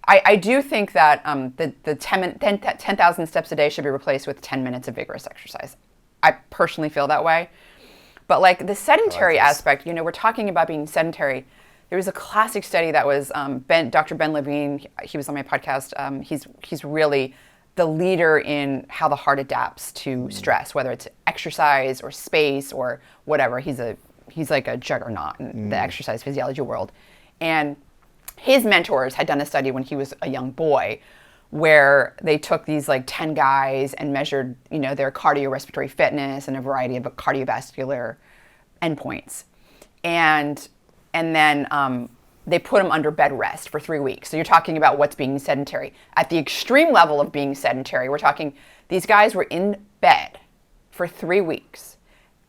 I do think that the 10,000 steps a day should be replaced with 10 minutes of vigorous exercise. I personally feel that way. But like the sedentary aspect, we're talking about being sedentary. There was a classic study that was Dr. Ben Levine. He was on my podcast. He's really the leader in how the heart adapts to stress, whether it's exercise or space or whatever. He's like a juggernaut in the exercise physiology world. And his mentors had done a study when he was a young boy where they took these like 10 guys and measured, their cardiorespiratory fitness and a variety of cardiovascular endpoints. And then they put them under bed rest for 3 weeks. So you're talking about what's being sedentary. At the extreme level of being sedentary, we're talking these guys were in bed for 3 weeks.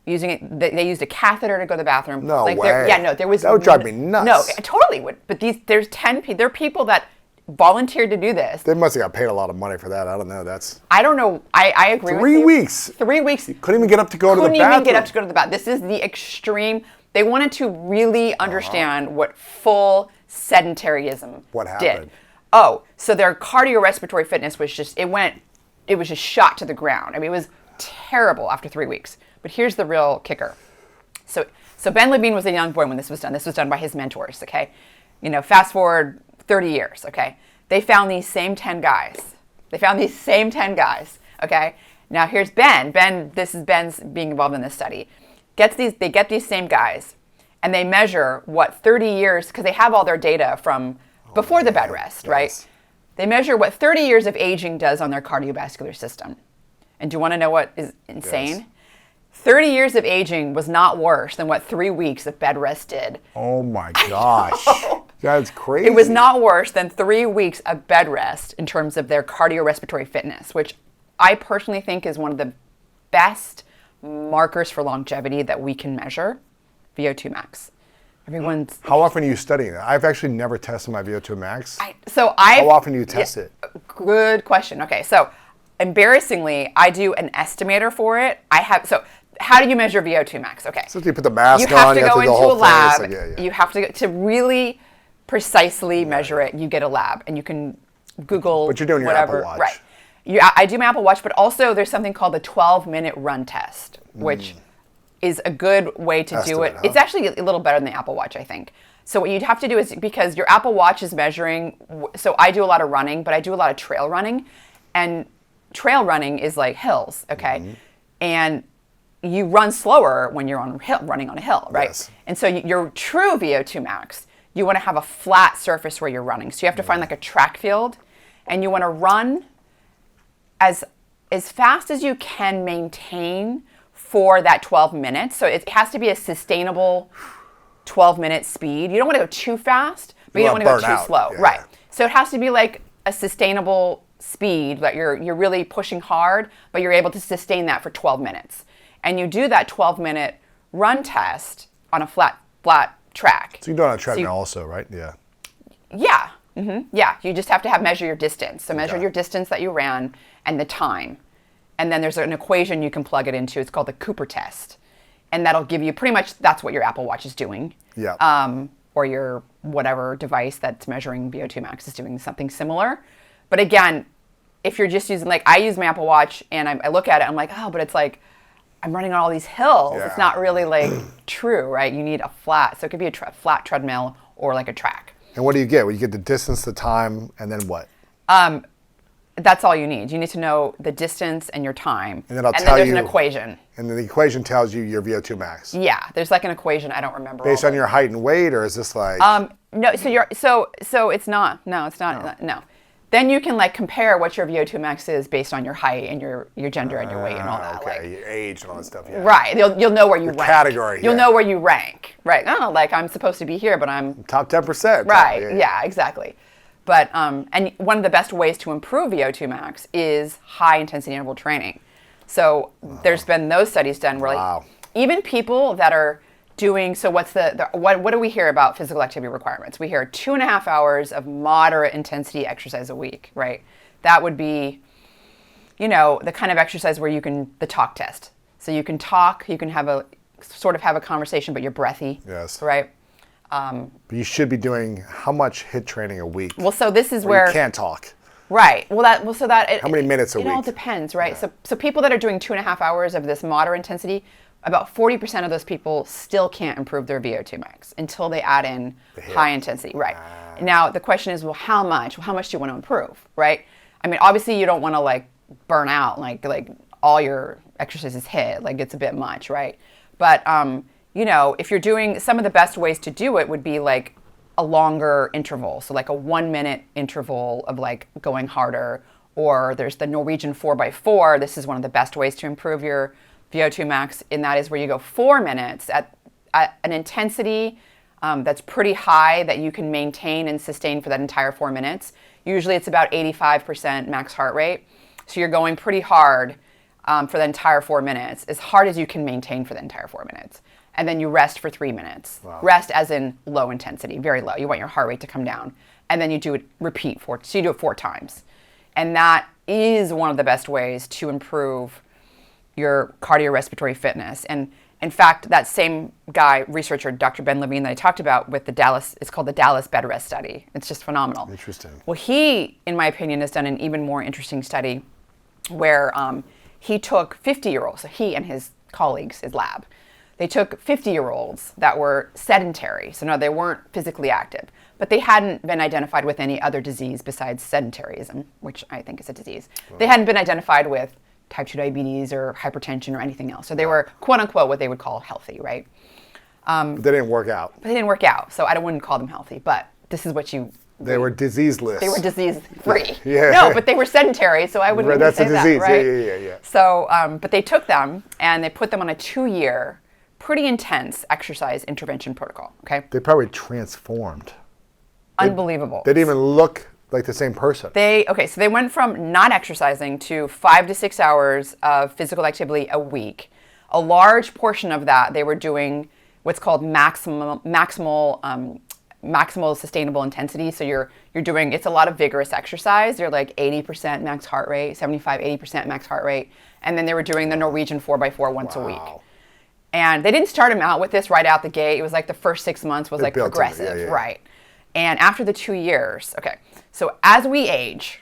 They used a catheter to go to the bathroom. No way. There was. That would drive me nuts. No, it totally would. But there's 10 people. There are people that volunteered to do this. They must have got paid a lot of money for that. I don't know. I don't know. I agree with you. 3 weeks. 3 weeks. You couldn't even get up to go to the bathroom. Couldn't even get up to go to the bathroom. This is the extreme. They wanted to really understand what full sedentarism did. Oh, so their cardiorespiratory fitness was just, it was just shot to the ground. It was terrible after 3 weeks. But here's the real kicker. So Ben Levine was a young boy when this was done. This was done by his mentors, okay? Fast forward 30 years, okay? They found these same 10 guys. Okay? Now here's Ben. This is Ben's being involved in this study. They get these same guys, and they measure what 30 years, because they have all their data from before the bed rest, right? They measure what 30 years of aging does on their cardiovascular system. And do you want to know what is insane? Yes. 30 years of aging was not worse than what 3 weeks of bed rest did. Oh my gosh. That's crazy. It was not worse than 3 weeks of bed rest in terms of their cardiorespiratory fitness, which I personally think is one of the best markers for longevity that we can measure, VO2 max. How often are you studying it? I've actually never tested my VO2 max. How often do you test it? Good question. Okay, so embarrassingly, I do an estimator for it. How do you measure VO2 max? Okay. So you put the mask on, you have to go into a lab. You have to really precisely measure it, you get a lab, and you can Google But you're doing your whatever. Apple Watch. Right. I do my Apple Watch, but also there's something called the 12-minute run test, which is a good way to do it. Estimate, huh? It's actually a little better than the Apple Watch, I think. So what you'd have to do is, because your Apple Watch is measuring, so I do a lot of running, but I do a lot of trail running, and trail running is like hills, okay? And you run slower when you're on a hill, running on a hill, right? Yes. And so your true VO2 max, you want to have a flat surface where you're running. So you have to find like a track field, and you want to run as fast as you can maintain for that 12 minutes. So it has to be a sustainable 12-minute speed. You don't want to go too fast, but you don't want to go too slow. Yeah. Right. So it has to be like a sustainable speed that you're really pushing hard, but you're able to sustain that for 12 minutes. And you do that 12-minute run test on a flat track. So you do it on a treadmill also, right? Yeah. Yeah. Yeah. You just have to measure your distance. So measure Okay. your distance that you ran and the time. And then there's an equation you can plug it into. It's called the Cooper test. And that'll give you pretty much, that's what your Apple Watch is doing. Yeah. Or your whatever device that's measuring VO2 max is doing something similar. But again, if you're just using, like I use my Apple Watch and I look at it, I'm like, oh, but it's like, I'm running on all these hills. Yeah. It's not really like true, right? You need a flat, so it could be a flat treadmill or like a track. And what do you get? Well, you get the distance, the time, and then what? That's all you need. You need to know the distance and your time. And then there's an equation. And then the equation tells you your VO2 max. Yeah, there's like an equation. I don't remember. Based on your height and weight, or is this like? No, so it's not. No, it's not. No. Then you can like compare what your VO2 max is based on your height and your gender and your weight and all that. Okay, Like, your age and all that stuff. Yeah. right. You'll know where you rank. Category. You'll Yeah. know where you rank. Right. Oh, like I'm supposed to be here, but I'm Top 10%. right. Yeah, exactly. But and one of the best ways to improve VO2 max is high intensity interval training. So there's been those studies done where Wow. like even people that are doing, so what's what do we hear about physical activity requirements? We hear 2.5 hours of moderate intensity exercise a week, right? That would be, the kind of exercise where the talk test. So you can talk, you can have a conversation, but you're breathy. Yes. Right? But you should be doing how much HIIT training a week? Well, so this is where where you can't talk. Right. How many minutes a It all week? depends, right? So people that are doing 2.5 hours of this moderate intensity, about 40% of those people still can't improve their VO2 max until they add in high intensity. Right. Now the question is, well, how much? Well, how much do you want to improve? Right. I mean, obviously you don't want to like burn out like all your exercises hit. Like it's a bit much, right? But if you're doing, some of the best ways to do it would be like a longer interval. So like a 1-minute interval of like going harder, or there's the Norwegian 4x4. This is one of the best ways to improve your VO2 max, and that is where you go 4 minutes at an intensity that's pretty high that you can maintain and sustain for that entire 4 minutes. Usually it's about 85% max heart rate. So you're going pretty hard for the entire 4 minutes, as hard as you can maintain for the entire 4 minutes. And then you rest for 3 minutes. Wow. Rest as in low intensity, very low. You want your heart rate to come down. And then you do it, so you do it 4 times. And that is one of the best ways to improve your cardiorespiratory fitness. And in fact, that same guy, researcher, Dr. Ben Levine, that I talked about with it's called the Dallas Bed Rest Study. It's just phenomenal. Interesting. Well, he, in my opinion, has done an even more interesting study where he took 50-year-olds, so he and his colleagues, his lab, they took 50-year-olds that were sedentary. So no, they weren't physically active, but they hadn't been identified with any other disease besides sedentarism, which I think is a disease. They hadn't been identified with type 2 diabetes or hypertension or anything else. So they were, quote unquote, what they would call healthy, right? But they didn't work out. But they didn't work out, so I wouldn't call them healthy, but this is what you... They were diseaseless. They were disease-free. Yeah. No, but they were sedentary, so I wouldn't even That's say a disease. that, right? Yeah. So, but they took them and they put them on a 2-year, pretty intense exercise intervention protocol, okay? They probably transformed. Unbelievable. They didn't even look like the same person. So they went from not exercising to 5 to 6 hours of physical activity a week. A large portion of that, they were doing what's called maximal sustainable intensity. So you're doing, it's a lot of vigorous exercise. You're like 80% max heart rate, 80% max heart rate. And then they were doing the Norwegian 4x4 once a week. And they didn't start them out with this right out the gate. It was like the first 6 months was like built into it, progressive, yeah. right? And after the 2 years, okay, so as we age,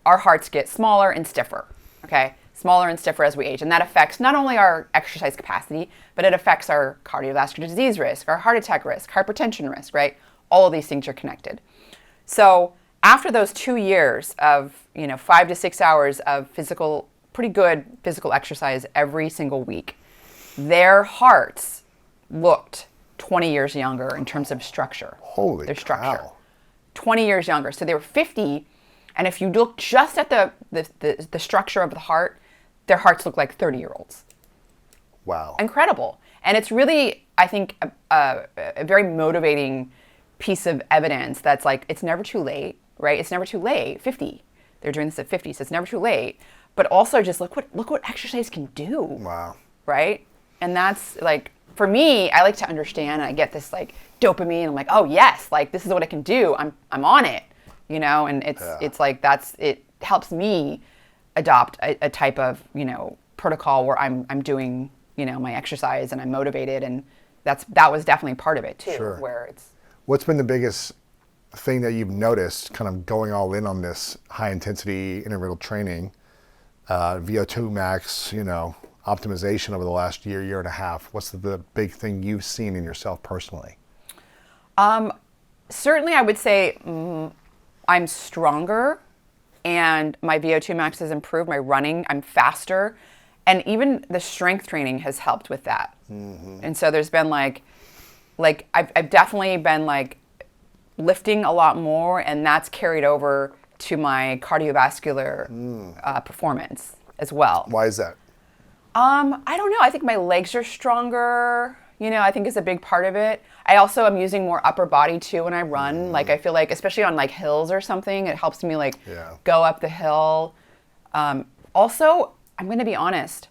our hearts get smaller and stiffer, okay? Smaller and stiffer as we age. And that affects not only our exercise capacity, but it affects our cardiovascular disease risk, our heart attack risk, hypertension risk, right? All of these things are connected. So after those 2 years of, 5 to 6 hours of pretty good physical exercise every single week, their hearts looked 20 years younger in terms of structure. Holy their structure. cow. 20 years younger. So they were 50, and if you look just at the structure of the heart, their hearts look like 30-year-olds. Wow. Incredible. And it's really, I think, a very motivating piece of evidence that's like, it's never too late, right? It's never too late. 50. They're doing this at 50, so it's never too late. But also just look what exercise can do. Wow. Right? And that's like, for me, I like to understand, and I get this like dopamine. I'm like, oh yes, like this is what I can do. I'm on it, and it's like it helps me adopt a type of, protocol where I'm doing, my exercise and I'm motivated, and that was definitely part of it too. Sure. Where it's. What's been the biggest thing that you've noticed kind of going all in on this high intensity interval training, VO2 max, optimization over the last year and a half? What's the big thing you've seen in yourself personally? Certainly I would say I'm stronger and my VO2 max has improved, my running, I'm faster. And even the strength training has helped with that. Mm-hmm. And so there's been like I've definitely been like lifting a lot more, and that's carried over to my cardiovascular performance as well. Why is that? I don't know. I think my legs are stronger. I think is a big part of it. I also am using more upper body too when I run. Like I feel like, especially on like hills or something, it helps me like go up the hill. Also, I'm going to be honest.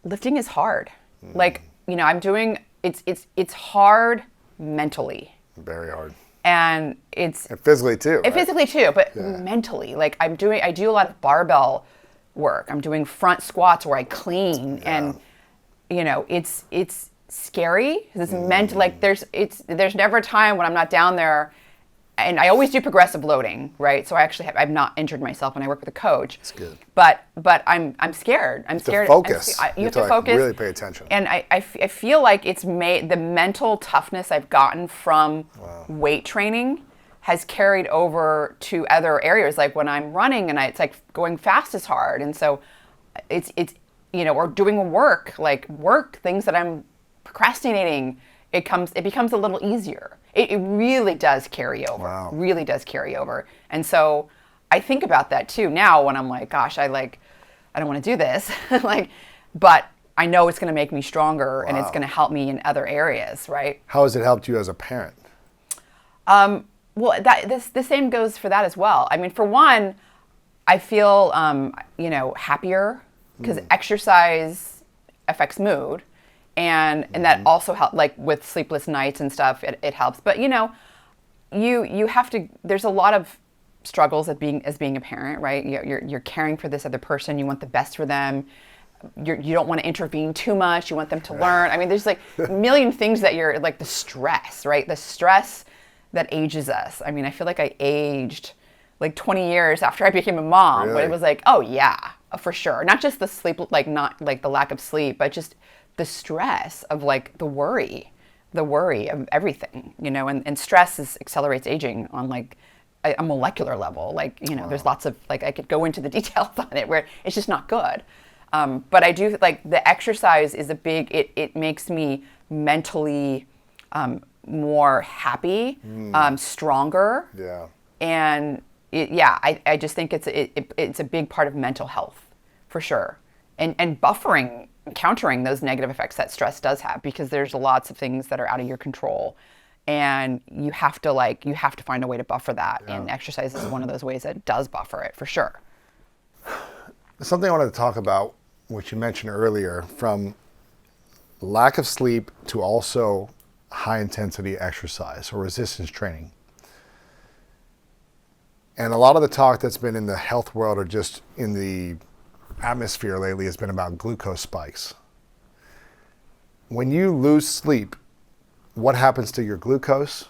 Lifting is hard. Like I'm doing. It's hard mentally. Very hard. And and physically too. And physically too, but mentally, like I do a lot of barbell work. I'm doing front squats where I clean, and it's scary because it's meant like there's never a time when I'm not down there, and I always do progressive loading, right? So I've not injured myself when I work with a coach. That's good. But I'm scared. I'm scared. To focus. You have to focus. Really pay attention. And I feel like it's made the mental toughness I've gotten from weight training has carried over to other areas. Like when I'm running and it's like going fast is hard. And so it's or doing work things that I'm procrastinating, it becomes a little easier. It really does carry over. Wow. Really does carry over. And so I think about that too now when I'm like, gosh, I don't want to do this. But I know it's going to make me stronger and it's going to help me in other areas, right? How has it helped you as a parent? Well, the same goes for that as well. I mean, for one, I feel happier because exercise affects mood. And that also helps, like with sleepless nights and stuff, it helps. But you have to. There's a lot of struggles as being a parent, right? You're caring for this other person. You want the best for them. You don't want to intervene too much. You want them to learn. I mean, there's like a million things that you're like the stress, right? The stress that ages us. I mean, I feel like I aged like 20 years after I became a mom. Really? But it was like, oh yeah, for sure. Not just the sleep, like not like the lack of sleep, but just the stress of like the worry of everything, and stress accelerates aging on like a molecular level. Like, there's lots of, like, I could go into the details on it where it's just not good. But I do like the exercise is it makes me mentally more happy, stronger. Yeah. And I just think it's a big part of mental health for sure. And buffering, countering those negative effects that stress does have, because there's lots of things that are out of your control, and you have to find a way to buffer that. And exercise is one of those ways that does buffer it for sure. Something I wanted to talk about, which you mentioned earlier, from lack of sleep to also high intensity exercise or resistance training. And a lot of the talk that's been in the health world or just in the atmosphere lately has been about glucose spikes. When you lose sleep, what happens to your glucose?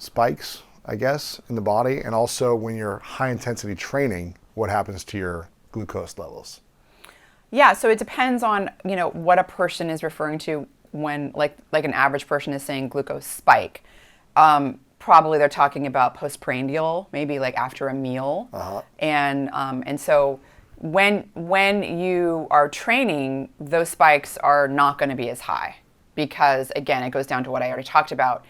spikes, I guess, in the body? And also when you're high intensity training, what happens to your glucose levels? Yeah, so it depends on, what a person is referring to when, like an average person is saying glucose spike. Probably they're talking about postprandial, maybe like after a meal. And so when you are training, those spikes are not going to be as high because, again, it goes down to what I already talked about.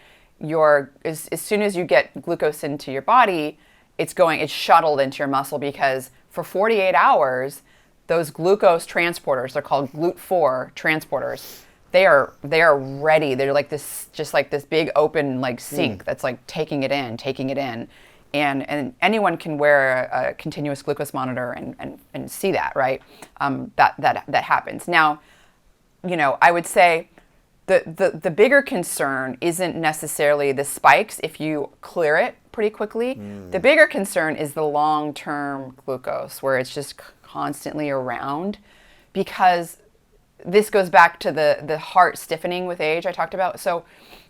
As soon as you get glucose into your body, it's shuttled into your muscle because for 48 hours, those glucose transporters, they're called GLUT4 transporters, they are ready. They're like this, just like this big open like sink that's like taking it in. And anyone can wear a continuous glucose monitor and see that, right? That happens. Now, I would say the bigger concern isn't necessarily the spikes if you clear it pretty quickly. The bigger concern is the long-term glucose where it's just constantly around, because this goes back to the heart stiffening with age I talked about. So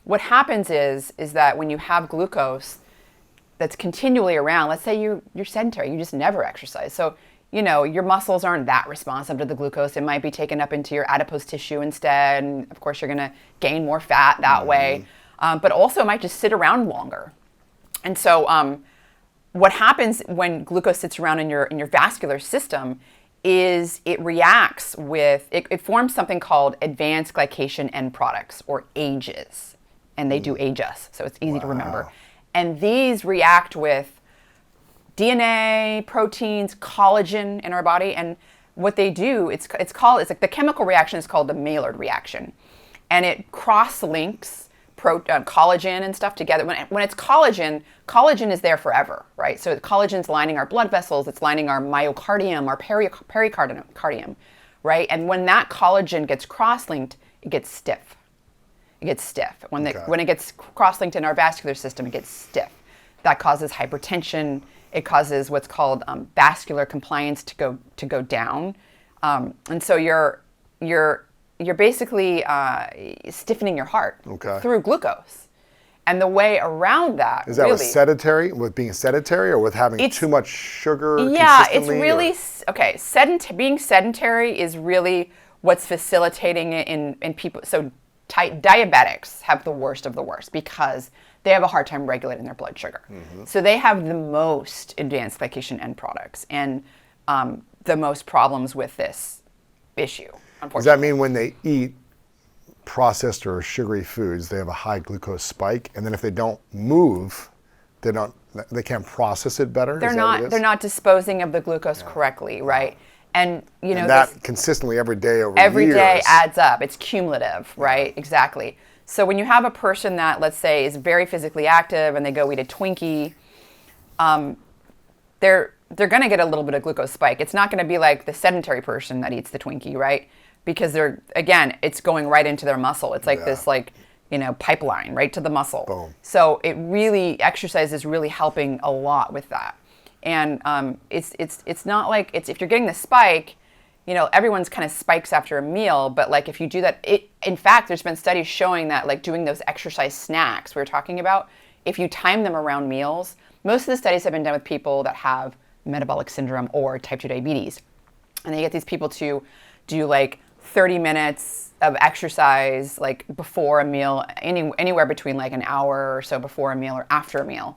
what happens is that when you have glucose that's continually around, let's say you're sedentary, you just never exercise. So, your muscles aren't that responsive to the glucose. It might be taken up into your adipose tissue instead. And of course, you're going to gain more fat that way. But also it might just sit around longer. And so what happens when glucose sits around in your vascular system is it reacts with, it forms something called advanced glycation end products, or AGEs. And they do age us, so it's easy to remember. And these react with DNA, proteins, collagen in our body. And what they do, it's like the chemical reaction is called the Maillard reaction. And it cross-links collagen and stuff together. When it's collagen is there forever, right? So collagen's lining our blood vessels, it's lining our myocardium, our pericardium, right? And when that collagen gets cross-linked, it gets stiff. When it gets cross-linked in our vascular system, it gets stiff. That causes hypertension. It causes what's called vascular compliance to go down. And so you're basically stiffening your heart through glucose. And the way around that is that with being sedentary, or with having too much sugar? Yeah, it's really being sedentary is really what's facilitating it in people. So diabetics have the worst of the worst because they have a hard time regulating their blood sugar. So they have the most advanced glycation end products and the most problems with this issue. Does that mean when they eat processed or sugary foods, they have a high glucose spike, and then if they don't move, they can't process it better? They're not disposing of the glucose correctly, right? And that consistently every day over every years. day adds up. It's cumulative, right? Exactly. So when you have a person that, let's say, is very physically active and they go eat a Twinkie, they're going to get a little bit of glucose spike. It's not going to be like the sedentary person that eats the Twinkie, right? Because it's going right into their muscle. It's like this pipeline right to the muscle. Boom. So exercise is really helping a lot with that. And it's not like if you're getting the spike, everyone's kind of spikes after a meal, but like if you do that, in fact, there's been studies showing that like doing those exercise snacks we were talking about, if you time them around meals, most of the studies have been done with people that have metabolic syndrome or type 2 diabetes. And they get these people to do like 30 minutes of exercise like before a meal, anywhere between like an hour or so before a meal or after a meal.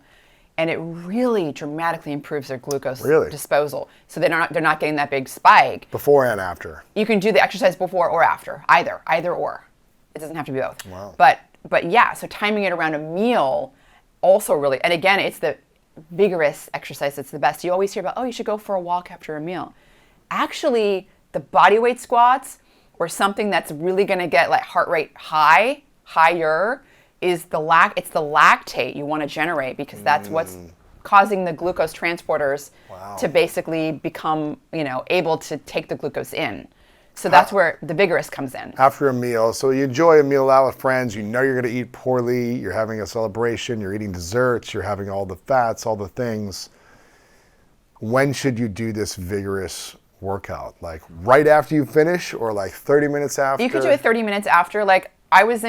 And it really dramatically improves their glucose disposal. So they're not getting that big spike. Before and after. You can do the exercise before or after, either or. It doesn't have to be both. Wow. But yeah, so timing it around a meal also really, and again, it's the vigorous exercise that's the best. You always hear about, you should go for a walk after a meal. Actually, the body weight squats or something that's really going to get like heart rate higher is it's the lactate you want to generate, because that's what's causing the glucose transporters to basically become, able to take the glucose in. So that's where the vigorous comes in. After a meal, so you enjoy a meal out with friends, you're going to eat poorly, you're having a celebration, you're eating desserts, you're having all the fats, all the things. When should you do this vigorous workout? Like right after you finish, or like 30 minutes after? You could do it 30 minutes after. Like I was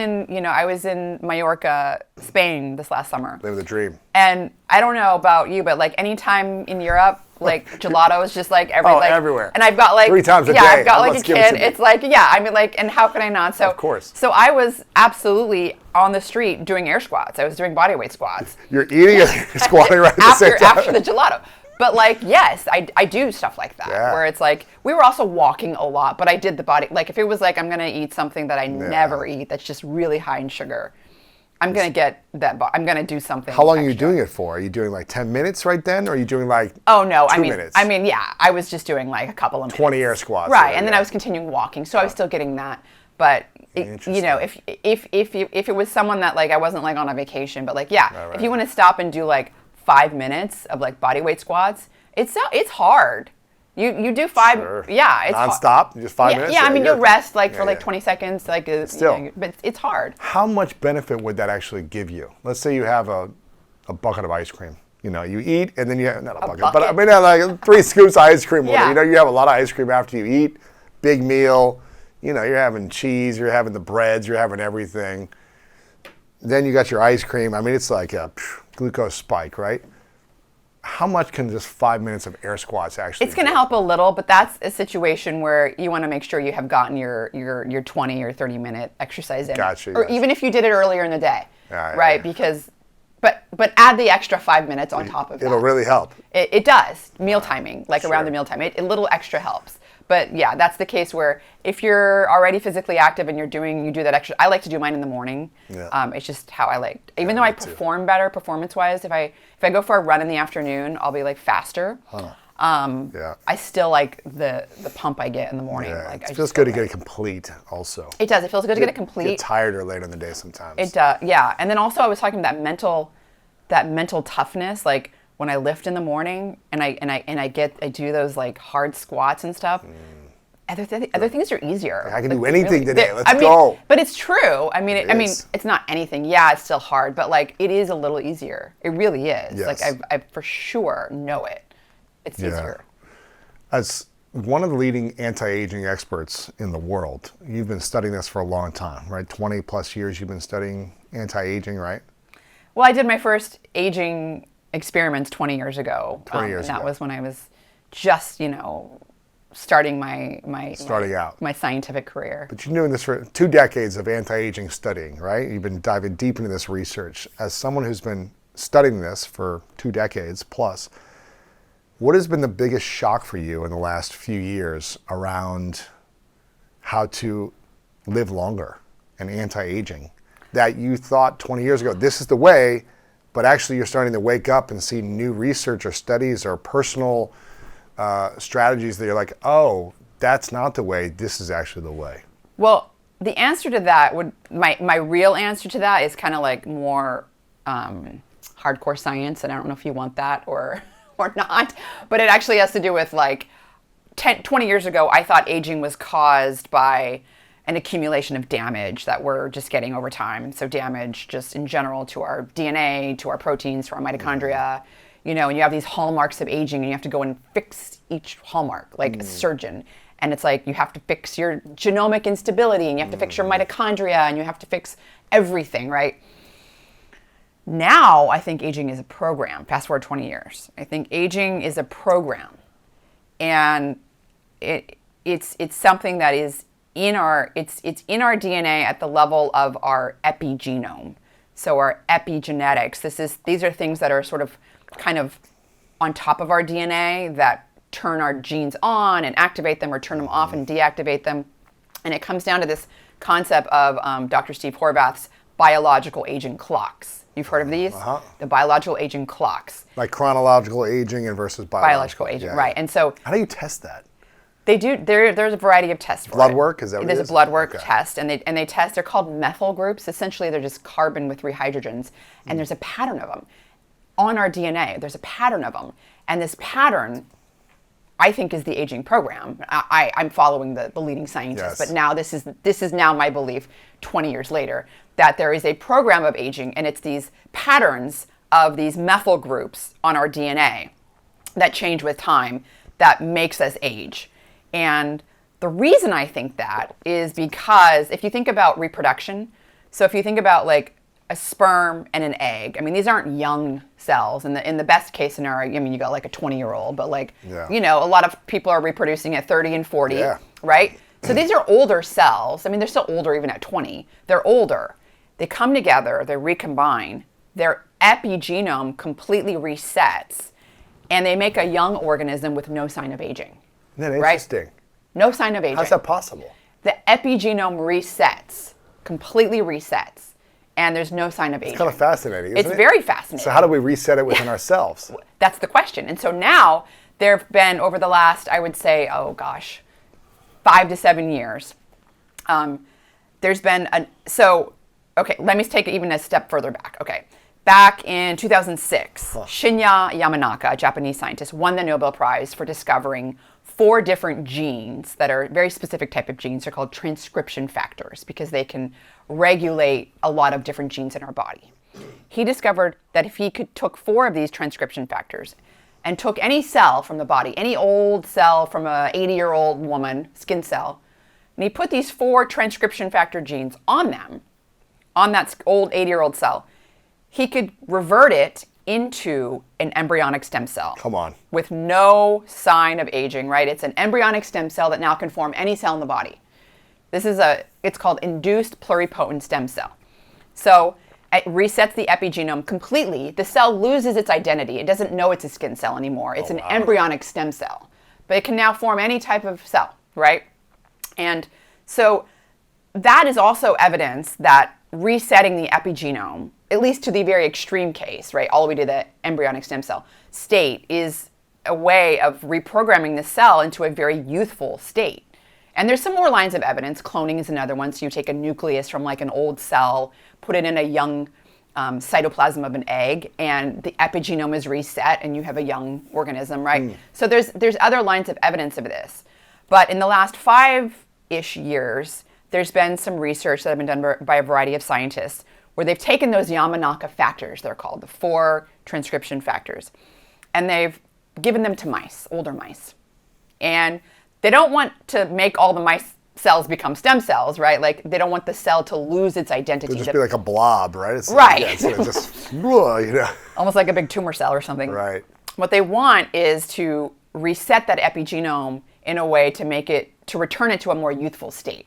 in Mallorca, Spain this last summer. Living the dream. And I don't know about you, but like anytime in Europe, like gelato is just like everywhere. And I've got like 3 times a day. I've got like a Let's give it to kid. me. It's like, yeah, I mean like, and how can I not? So Of course. So I was absolutely on the street doing air squats. I was doing body weight squats. You're eating and squatting right at the same time. After the gelato. But like, yes, I do stuff like that, Yeah. where it's like, we were also walking a lot, but I did the body, like if it was like, I'm going to eat something that I never eat, that's just really high in sugar, I'm going to get that, I'm going to do something. How long are you extra. doing it for? Are you doing like 10 minutes right then? Or are you doing like Oh no, 2 minutes? I mean, yeah, I was just doing like a couple of minutes. 20 air squats. Right, and then I was continuing walking, so I was still getting that. But Interesting. if it was someone that like I wasn't like on a vacation, but like Right. if you want to stop and do like 5 minutes of like body weight squats, it's hard. You do 5, Sure. yeah, it's hard. Non-stop? Just 5 minutes? Yeah, I mean you're you'll rest like Yeah, for like yeah. 20 seconds, like Still. but it's hard. How much benefit would that actually give you? Let's say you have a bucket of ice cream. You know, you eat and then you have, not a bucket, but I mean like 3 scoops of ice cream with it. Yeah. You know, you have a lot of ice cream after you eat, big meal. You know, you're having cheese, you're having the breads, you're having everything. Then you got your ice cream. I mean, it's like a glucose spike, right? How much can just 5 minutes of air squats actually It's going to do? help a little, but that's a situation where you want to make sure you have gotten your 20 or 30 minute exercise in. Gotcha, Or gotcha. even if you did it earlier in the day, Yeah, yeah, right? yeah. Because, but add the extra 5 minutes on top of that. It'll really help. It does. Meal timing, like Sure. around the meal time. A little extra helps. But yeah, that's the case where if you're already physically active and you do that extra, I like to do mine in the morning. Yeah. It's just how I like. Even though I me too. perform better performance-wise, if I go for a run in the afternoon, I'll be like faster. Yeah. I still like the pump I get in the morning. Yeah, Like, I it just feels good to feel get it complete also. It does. It feels good to get it Get complete. tired or late in the day sometimes. It does. Yeah. And then also I was talking about that mental toughness. Like when I lift in the morning and I do those like hard squats and stuff. Other things are easier. I can do Like, anything really. today. Let's I mean, go. But it's true. I mean, It I mean, is. it's not anything. Yeah, it's still hard, but like it is a little easier. It really is. Yes. Like I for sure know it. It's Yeah. easier. As one of the leading anti-aging experts in the world, you've been studying this for a long time, right? 20 plus years you've been studying anti-aging, right? Well, I did my first aging experiments 20 years ago. 20 years and that ago. was when I was just, starting Starting out. my scientific career. But you've been doing this for 2 decades of anti-aging studying, right? You've been diving deep into this research. As someone who's been studying this for 2 decades plus, what has been the biggest shock for you in the last few years around how to live longer and anti-aging? That you thought 20 years ago, this is the way, but actually you're starting to wake up and see new research or studies or personal strategies that you're like, oh, that's not the way, this is actually the way. Well, the answer to that my real answer to that is kind of like more hardcore science, and I don't know if you want that or not, but it actually has to do with like 20 years ago, I thought aging was caused by an accumulation of damage that we're just getting over time. So damage just in general to our DNA, to our proteins, to our mitochondria, and you have these hallmarks of aging and you have to go and fix each hallmark like a surgeon. And it's like you have to fix your genomic instability and you have to fix your mitochondria and you have to fix everything, right? Now I think aging is a program. Fast forward 20 years. I think aging is a program. And it's something that is in our DNA at the level of our epigenome. So our epigenetics. These are things that are sort of kind of on top of our DNA that turn our genes on and activate them or turn them off and deactivate them. And it comes down to this concept of Dr. Steve Horvath's biological aging clocks. You've heard of these? The biological aging clocks. Like chronological aging and versus Biological aging, right. And so how do you test that? they do. There's a variety of tests for Blood it. work? Is that what it There's is? a blood work Okay. test, and they test. They're called methyl groups. Essentially, they're just carbon with 3 hydrogens, and there's a pattern of them on our DNA. There's a pattern of them, and this pattern, I think, is the aging program. I'm following the leading scientists, Yes. but now this is now my belief 20 years later that there is a program of aging, and it's these patterns of these methyl groups on our DNA that change with time that makes us age. And The reason I think that is because if you think about reproduction, so if you think about like a sperm and an egg, I mean, these aren't young cells. In the best case scenario, I mean, you got like a 20-year-old, but like, you know, a lot of people are reproducing at 30 and 40, right? So these are older cells. I mean, they're still older even at 20. They're older. They come together, they recombine, their epigenome completely resets, and they make a young organism with no sign of aging. Isn't that interesting? Right? No sign of aging. How's that possible? The epigenome resets, completely resets, and there's no sign of aging. It's kind of fascinating, isn't it? It's very fascinating. So how do we reset it within ourselves? That's the question. And so now there have been, over the last, I would say, 5 to 7 years, there's been, okay, let me take it even a step further back. Okay. Back in 2006, Shinya Yamanaka, a Japanese scientist, won the Nobel Prize for discovering 4 different genes that are very specific type of genes. They're called transcription factors because they can regulate a lot of different genes in our body. He discovered that if he took 4 of these transcription factors and took any cell from the body, any old cell from a 80-year-old woman, skin cell, and he put these 4 transcription factor genes on them, on that old 80-year-old cell, he could revert it into an embryonic stem cell. Come on. With no sign of aging, right? It's an embryonic stem cell that now can form any cell in the body. It's called induced pluripotent stem cell. So it resets the epigenome completely. The cell loses its identity. It doesn't know it's a skin cell anymore. It's an embryonic stem cell. But it can now form any type of cell, right? And so that is also evidence that resetting the epigenome, at least to the very extreme case, right, all the way to the embryonic stem cell state, is a way of reprogramming the cell into a very youthful state. And there's some more lines of evidence. Cloning is another one. So you take a nucleus from like an old cell, put it in a young cytoplasm of an egg, and the epigenome is reset, and you have a young organism, right? So there's other lines of evidence of this. But in the last 5-ish years, there's been some research that have been done by a variety of scientists where they've taken those Yamanaka factors, they're called, the 4 transcription factors, and they've given them to mice, older mice. And they don't want to make all the mice cells become stem cells, right? Like, they don't want the cell to lose its identity. It'll just be like a blob, right? It's right. Like, yeah, it's just, you know. Almost like a big tumor cell or something. Right. What they want is to reset that epigenome in a way to return it to a more youthful state.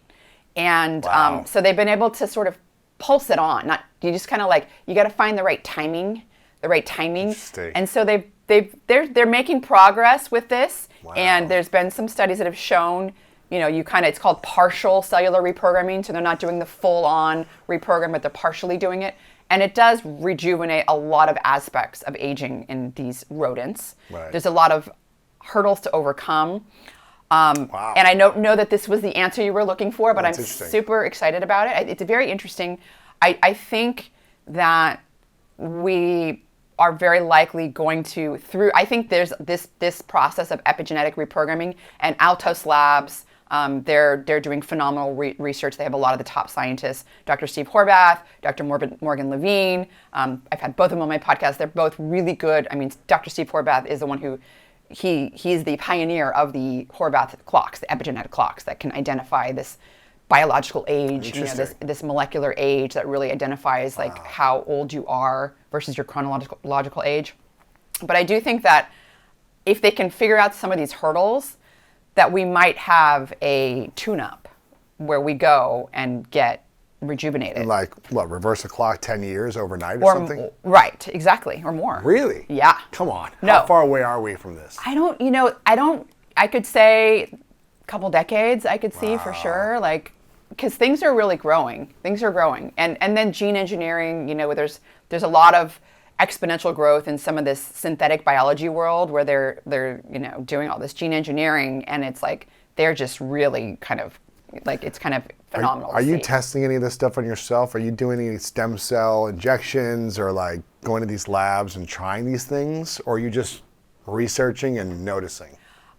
And so they've been able to sort of pulse it on. You just kind of like, you got to find the right timing. And so they're making progress with this. Wow. And there's been some studies that have shown, it's called partial cellular reprogramming. So they're not doing the full on reprogram, but they're partially doing it. And it does rejuvenate a lot of aspects of aging in these rodents. Right. There's a lot of hurdles to overcome. Wow. And I know that this was the answer you were looking for, but I'm super excited about it. It's very interesting. I think that we are very likely going to, I think there's this process of epigenetic reprogramming, and Altos Labs, they're doing phenomenal research. They have a lot of the top scientists, Dr. Steve Horvath, Dr. Morgan Levine. I've had both of them on my podcast. They're both really good. I mean, Dr. Steve Horvath is the one who, he's the pioneer of the Horvath clocks, the epigenetic clocks that can identify this biological age, this molecular age that really identifies like how old you are versus your chronological age. But I do think that if they can figure out some of these hurdles, that we might have a tune-up where we go and get rejuvenated. Like what, reverse the clock 10 years overnight or something? Right, exactly, or more. Really? Yeah. Come on. No. How far away are we from this? I could say a couple decades, I could see for sure, like, because things are really growing. Things are growing. And then gene engineering, there's a lot of exponential growth in some of this synthetic biology world where they're doing all this gene engineering, and it's like they're just really kind of like, it's kind of phenomenal. Are you testing any of this stuff on yourself? Are you doing any stem cell injections or like going to these labs and trying these things, or are you just researching and noticing?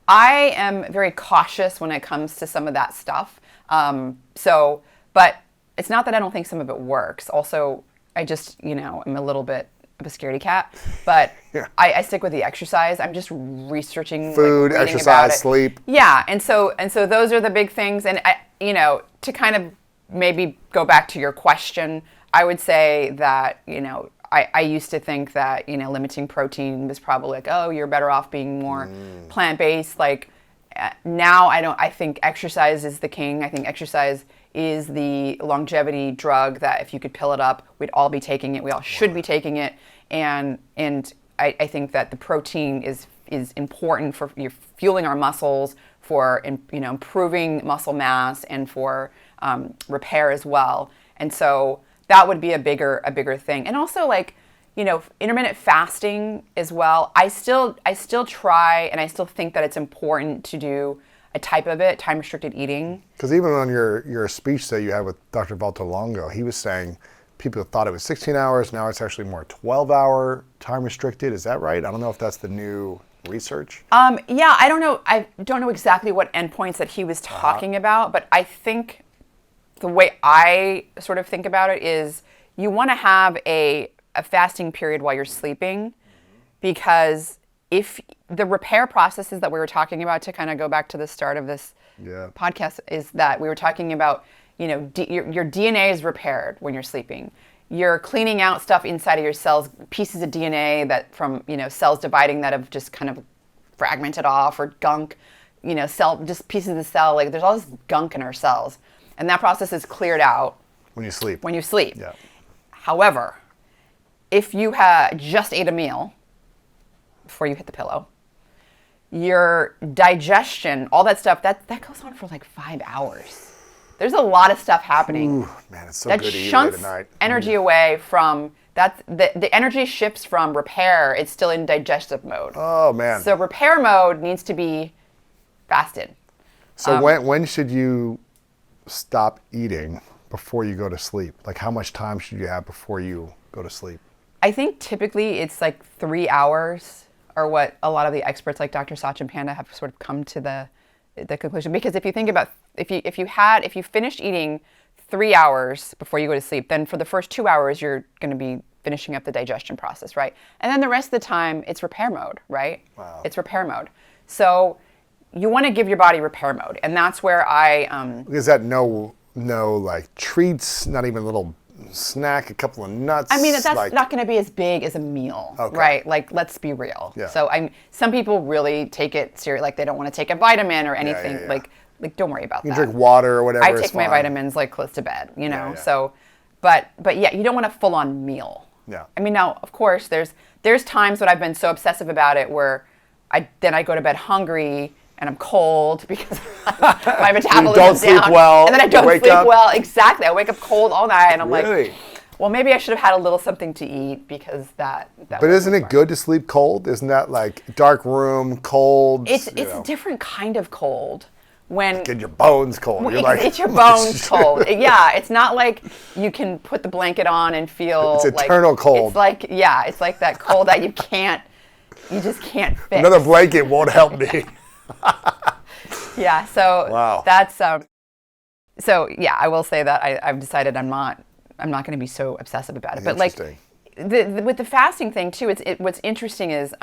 I am very cautious when it comes to some of that stuff. But it's not that I don't think some of it works. Also, I just, I'm a little bit of a scaredy cat, but Yeah. I stick with the exercise. I'm just researching Food, reading exercise, about it. sleep. Yeah, and so those are the big things. And to kind of maybe go back to your question, I would say that I used to think that limiting protein was probably like, oh, you're better off being more plant-based. Like now I don't. I think exercise is the king. I think exercise is the longevity drug that if you could pill it up, we'd all be taking it. We all should be taking it. And I think that the protein is important for fueling our muscles, for improving muscle mass, and for repair as well. And so that would be a bigger thing. And also intermittent fasting as well. I still try, and I still think that it's important to do a type of it, time restricted eating. Because even on your speech that you had with Dr. Valterlongo, he was saying people thought it was 16 hours. Now it's actually more 12-hour time restricted. Is that right? I don't know if that's the new research. Yeah, I don't know. I don't know exactly what endpoints that he was talking about, but I think the way I sort of think about it is you want to have a fasting period while you're sleeping, because if the repair processes that we were talking about, to kind of go back to the start of this podcast, is that we were talking about, your DNA is repaired when you're sleeping. You're cleaning out stuff inside of your cells, pieces of DNA that from, cells dividing that have just kind of fragmented off, or gunk, just pieces of the cell. Like there's all this gunk in our cells. And that process is cleared out When you sleep. Yeah. However, if you had just ate a meal before you hit the pillow, your digestion, all that stuff, that goes on for like 5 hours. There's a lot of stuff happening. Ooh, man, it's so that good to eat late shunts at night. energy away from that. The energy shifts from repair. It's still in digestive mode. Oh, man. So repair mode needs to be fasted. So when should you stop eating before you go to sleep? Like how much time should you have before you go to sleep? I think typically it's like 3 hours, or what a lot of the experts like Dr. Sachin Panda have sort of come to the conclusion. Because if you think about, if you finished eating 3 hours before you go to sleep, then for the first 2 hours you're going to be finishing up the digestion process, right? And then the rest of the time it's repair mode, right? Wow. It's repair mode. So you want to give your body repair mode, and that's where Is that no like treats, not even a little snack, a couple of nuts? I mean, that's not going to be as big as a meal, right? Like, let's be real. Yeah. So some people really take it serious, like they don't want to take a vitamin or anything. Yeah. Like don't worry about You that. can drink water or whatever. I it's take my fine. vitamins like close to bed, Yeah. So, but yeah, you don't want a full-on meal. Yeah. I mean, now of course there's times when I've been so obsessive about it where I go to bed hungry and I'm cold because my metabolism's don't sleep down, well, and then I don't wake sleep up. well. Exactly, I wake up cold all night, and I'm Really? like, well, maybe I should have had a little something to eat because that. But isn't it good to sleep cold? Isn't that like dark room, cold? It's a different kind of cold. When Get your bones cold. You're like, it's your bones cold. Yeah, it's not like you can put the blanket on and feel It's like eternal cold. It's like it's like that cold that you just can't fix. Another blanket won't help me. Yeah, so Wow. that's so yeah, I will say that I've decided I'm not going to be so obsessive about it. But like with the fasting thing too, what's interesting is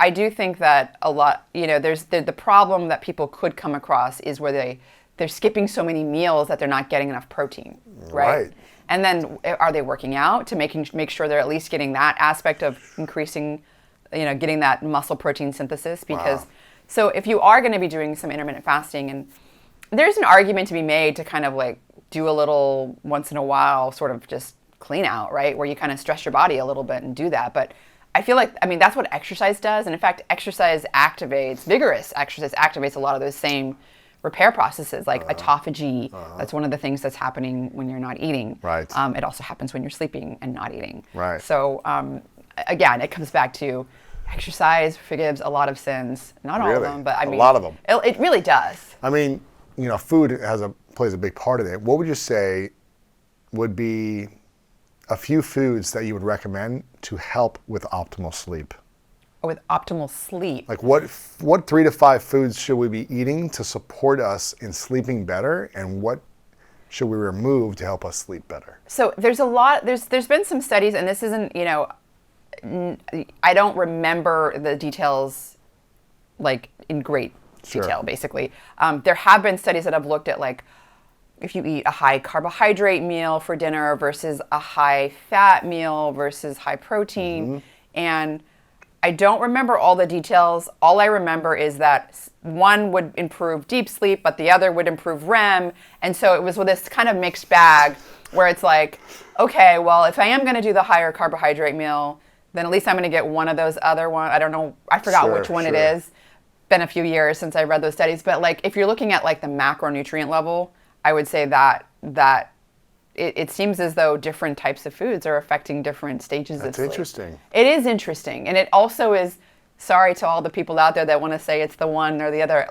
I do think that a lot, there's the problem that people could come across is where they're skipping so many meals that they're not getting enough protein, right? And then are they working out to make sure they're at least getting that aspect of increasing, getting that muscle protein synthesis? Because so if you are going to be doing some intermittent fasting, and there's an argument to be made to kind of like do a little once in a while sort of just clean out, right? Where you kind of stress your body a little bit and do that. But I feel like, that's what exercise does. And in fact, vigorous exercise activates a lot of those same repair processes, like autophagy. That's one of the things that's happening when you're not eating. Right. It also happens when you're sleeping and not eating. Right. So again, it comes back to exercise forgives a lot of sins. Not all of them, but a lot of them. It really does. I mean, food plays a big part of it. What would you say would be a few foods that you would recommend to help with optimal sleep? With optimal sleep. Like what 3 to 5 foods should we be eating to support us in sleeping better, and what should we remove to help us sleep better? So there's a lot. There's been some studies, and this isn't I don't remember the details like in great Sure. detail, basically. There have been studies that have looked at like if you eat a high carbohydrate meal for dinner versus a high fat meal versus high protein. And I don't remember all the details. All I remember is that one would improve deep sleep, but the other would improve REM. And so it was with this kind of mixed bag where it's like, okay, well, if I am going to do the higher carbohydrate meal, then at least I'm going to get one of those other one. I don't know. I forgot Sure, which one sure. it is. Been a few years since I read those studies. But like, if you're looking at like the macronutrient level, I would say that it seems as though different types of foods are affecting different stages of sleep. That's interesting. It is interesting. And it also is, sorry to all the people out there that want to say it's the one or the other.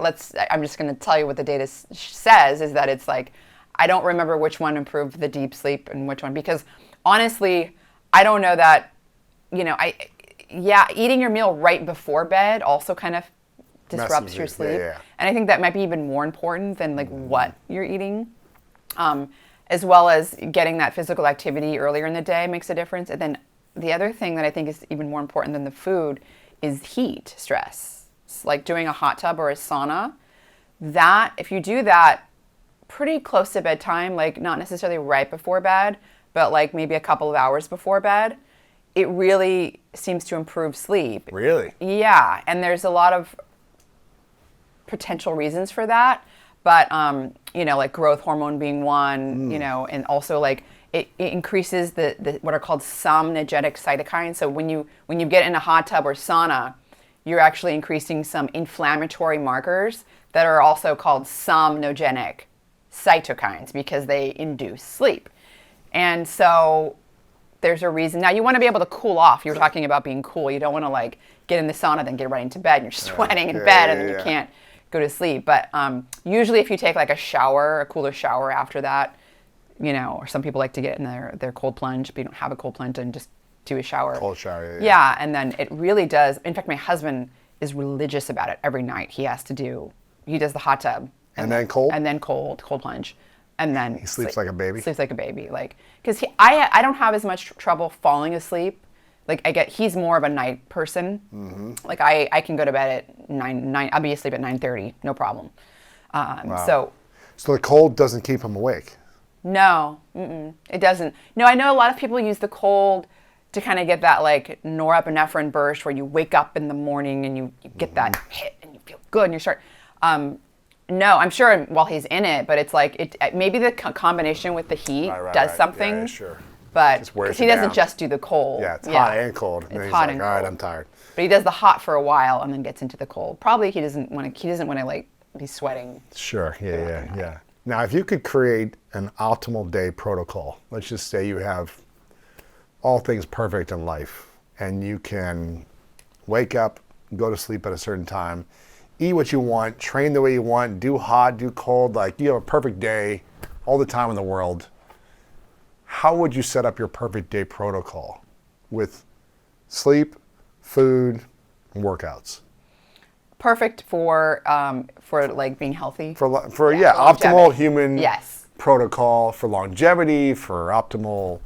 I'm just going to tell you what the data says is that it's like, I don't remember which one improved the deep sleep and which one, because honestly, I don't know that, eating your meal right before bed also kind of disrupts your sleep. Yeah. And I think that might be even more important than like what you're eating. As well as getting that physical activity earlier in the day makes a difference. And then the other thing that I think is even more important than the food is heat stress. It's like doing a hot tub or a sauna. That, if you do that pretty close to bedtime, like not necessarily right before bed, but like maybe a couple of hours before bed, it really seems to improve sleep. Really? Yeah, and there's a lot of potential reasons for that, but like growth hormone being one, and also like it increases the what are called somnogenic cytokines. So when you get in a hot tub or sauna, you're actually increasing some inflammatory markers that are also called somnogenic cytokines because they induce sleep. And so there's a reason. Now you want to be able to cool off. You were talking about being cool. You don't want to like get in the sauna then get right into bed and you're sweating in bed and then you can't go to sleep. But usually if you take like a cooler shower after that, or some people like to get in their cold plunge, but you don't have a cold plunge and just do a shower. Cold shower, Yeah, and then it really does. In fact, my husband is religious about it. Every night he does the hot tub. And then cold? And then cold plunge. And then He sleeps like a baby? Sleeps like a baby. Like, because I don't have as much trouble falling asleep. Like he's more of a night person. Mm-hmm. Like I can go to bed at 9, I'll be asleep at 9:30, no problem. Wow. So the cold doesn't keep him awake? No, it doesn't. No, I know a lot of people use the cold to kind of get that like norepinephrine burst where you wake up in the morning and you get that hit and you feel good and you start. No, I'm sure while he's in it, but it's like maybe the combination with the heat does something. Yeah, sure. But he doesn't just do the cold. Yeah, it's hot and cold. And it's then hot he's and like, all right, cold. I'm tired. But he does the hot for a while and then gets into the cold. Probably he doesn't want to like be sweating. Sure. Yeah. Now, if you could create an optimal day protocol, let's just say you have all things perfect in life, and you can wake up, go to sleep at a certain time, eat what you want, train the way you want, do hot, do cold, like you have a perfect day all the time in the world. How would you set up your perfect day protocol with sleep, food, and workouts? Perfect for like being healthy. For longevity. Optimal human Yes. protocol for longevity, for optimal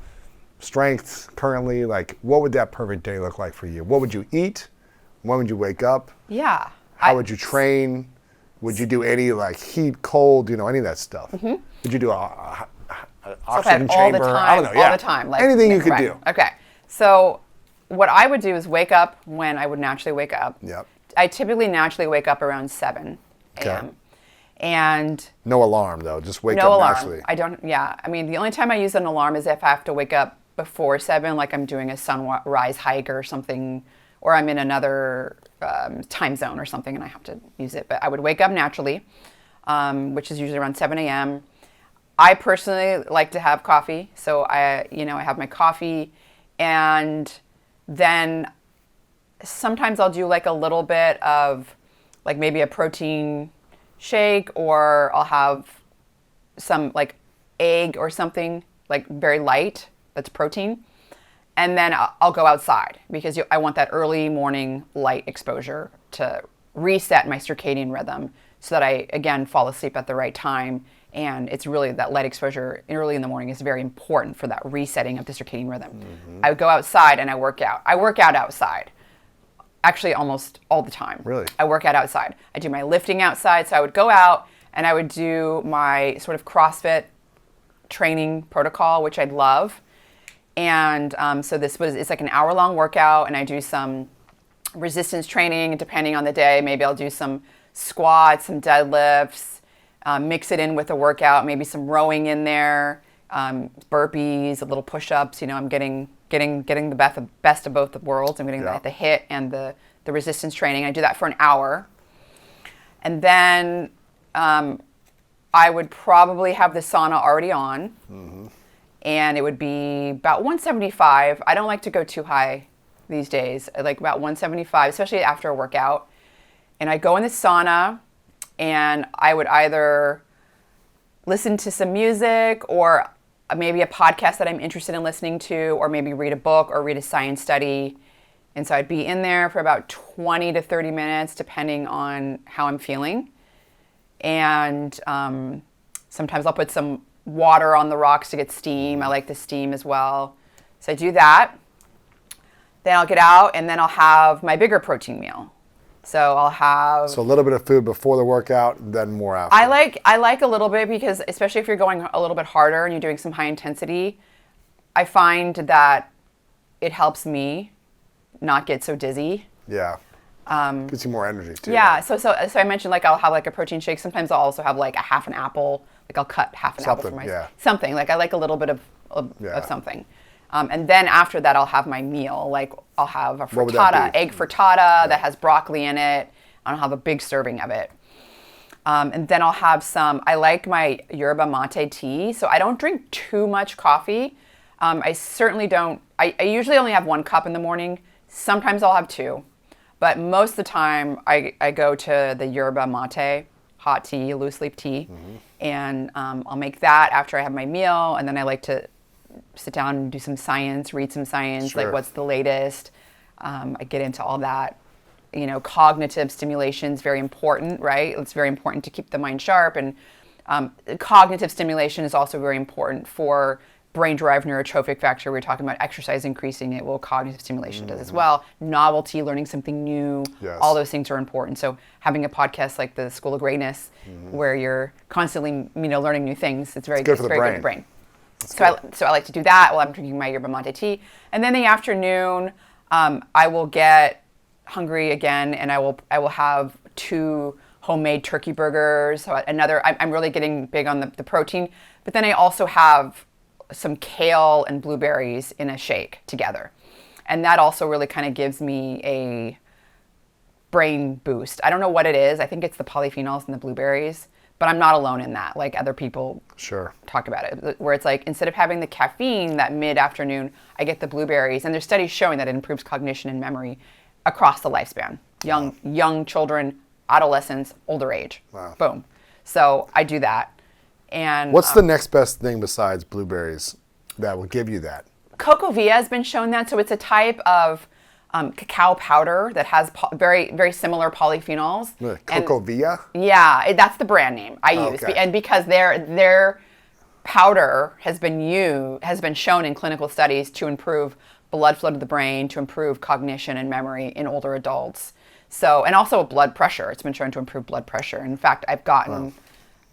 strength currently. Like, what would that perfect day look like for you? What would you eat? When would you wake up? Yeah. How would you train? Would you do any like heat, cold, any of that stuff? Mm-hmm. Would you do a oxygen chamber? All the time, I don't know. all the time. Like, anything you could right. do. Okay. So what I would do is wake up when I would naturally wake up. Yep. I typically naturally wake up around 7 a.m. Okay. And No alarm though. Just wake no up alarm. naturally. I don't. Yeah. I mean, the only time I use an alarm is if I have to wake up before 7, like I'm doing a sunrise hike or something, or I'm in another time zone or something, and I have to use it. But I would wake up naturally, which is usually around 7 a.m. I personally like to have coffee, so I have my coffee, and then sometimes I'll do like a little bit of like maybe a protein shake, or I'll have some like egg or something like very light that's protein. And then I'll go outside because I want that early morning light exposure to reset my circadian rhythm so that I, again, fall asleep at the right time And it's really that light exposure early in the morning is very important for that resetting of the circadian rhythm. I would go outside and I work out. I work out outside, actually almost all the time. Really? I work out outside. I do my lifting outside. So I would go out and I would do my sort of CrossFit training protocol, which I'd love. And so it's like an hour-long workout, and I do some resistance training depending on the day. Maybe I'll do some squats, some deadlifts, mix it in with a workout, maybe some rowing in there, burpees, a little push-ups. I'm getting the best of both the worlds. I'm getting the HIIT and the resistance training. I do that for an hour. And then I would probably have the sauna already on. And it would be about 175. I don't like to go too high these days. I like about 175, especially after a workout. And I go in the sauna, and I would either listen to some music or maybe a podcast that I'm interested in listening to, or maybe read a book or read a science study. And so I'd be in there for about 20 to 30 minutes, depending on how I'm feeling. And sometimes I'll put some water on the rocks to get steam. I like the steam as well. So I do that. Then I'll get out, and then I'll have my bigger protein meal. So I'll have... So a little bit of food before the workout, then more after. I like a little bit, because especially if you're going a little bit harder and you're doing some high intensity, I find that it helps me not get so dizzy. Yeah. Gives you more energy too. Yeah. Right? So I mentioned, like, I'll have like a protein shake. Sometimes I'll also have like a half an apple. Like I'll cut half an apple for something. Like I like a little bit of something. And then after that, I'll have my meal. Like I'll have a frittata, egg frittata that has broccoli in it. I'll have a big serving of it. And then I'll have I like my yerba mate tea. So I don't drink too much coffee. I certainly don't. I usually only have 1 cup in the morning. Sometimes I'll have 2. But most of the time, I go to the yerba mate, hot tea, loose leaf tea. And I'll make that after I have my meal. And then I like to sit down and do some science, read some science, like what's the latest. I get into all that. Cognitive stimulation is very important, right? It's very important to keep the mind sharp. And cognitive stimulation is also very important for brain-derived neurotrophic factor. We're talking about exercise increasing it. Well, cognitive stimulation does as well. Novelty, learning something new. Yes. All those things are important. So having a podcast like the School of Greatness, where you're constantly, learning new things, it's very good for the brain. So I like to do that while I'm drinking my yerba mate tea. And then in the afternoon, I will get hungry again, and I will have 2 homemade turkey burgers. So I'm really getting big on the protein. But then I also have some kale and blueberries in a shake together. And that also really kind of gives me a brain boost. I don't know what it is. I think it's the polyphenols in the blueberries, but I'm not alone in that. Like other people talk about it, where it's like instead of having the caffeine that mid-afternoon, I get the blueberries. And there's studies showing that it improves cognition and memory across the lifespan. Young children, adolescents, older age. Wow. Boom. So I do that. And what's the next best thing besides blueberries that will give you that? Cocovia has been shown that. So it's a type of cacao powder that has very, very similar polyphenols. Cocovia? Yeah, that's the brand name I use. Okay. And because their powder has been shown in clinical studies to improve blood flow to the brain, to improve cognition and memory in older adults. So, and also blood pressure. It's been shown to improve blood pressure. In fact, I've gotten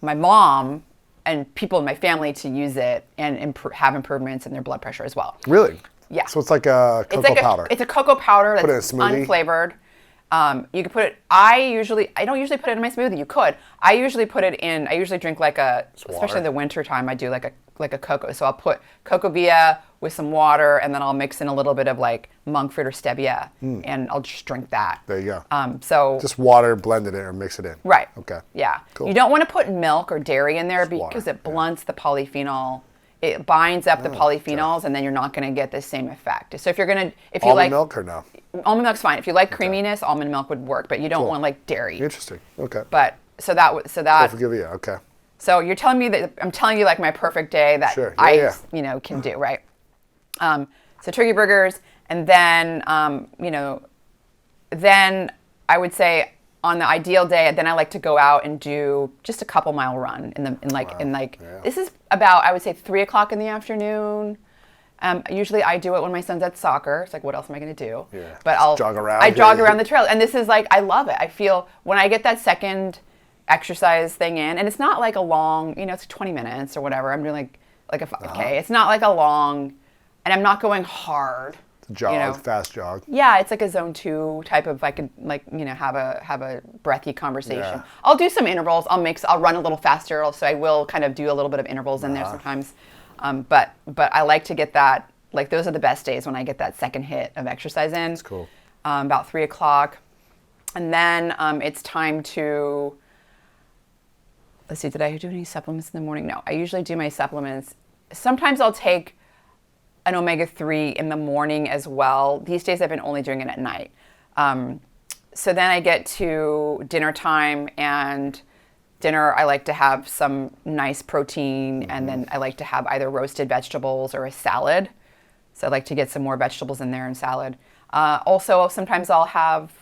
my mom and people in my family to use it and have improvements in their blood pressure as well. Really? Yeah. So it's like a cocoa powder. It's a cocoa powder that's put it in a smoothie? Unflavored. You could put it. I don't usually put it in my smoothie. You could. I usually put it in. I usually drink especially in the winter time. I do like a cocoa. So I'll put Cocovia with some water, and then I'll mix in a little bit of like monk fruit or stevia, and I'll just drink that. There you go. So just water, blend it in or mix it in. Right. Okay. Yeah. Cool. You don't want to put milk or dairy in there because it blunts the polyphenol. It binds up the polyphenols, and then you're not going to get the same effect. So if you almond milk or no? Almond milk's fine. If you like creaminess, almond milk would work, but you don't want like dairy. Interesting. Okay. But so that. Cocovia. Okay. So you're telling me that I'm telling you like my perfect day that can do, right? So turkey burgers, and then then I would say on the ideal day, then I like to go out and do just a couple mile run this is about, I would say, 3:00 in the afternoon. Usually I do it when my son's at soccer. It's like, what else am I going to do? Yeah. But I jog around the trail. And this is like, I love it. I feel when I get that second exercise thing in, and it's not like a long, it's 20 minutes or whatever. I'm doing like a 5K. It's not like a long, and I'm not going hard. Jog, fast jog. Yeah, it's like a zone 2 type of, I could have a breathy conversation. Yeah. I'll do some intervals. I'll run a little faster. So I will kind of do a little bit of intervals in there sometimes. But I like to get that, like those are the best days when I get that second hit of exercise in. That's cool. About 3:00. And then it's time to, let's see, did I do any supplements in the morning? No, I usually do my supplements. Sometimes I'll take an omega-3 in the morning as well. These days I've been only doing it at night. So then I get to dinner time, and dinner I like to have some nice protein, and then I like to have either roasted vegetables or a salad. So I like to get some more vegetables in there and salad. Also, sometimes I'll have,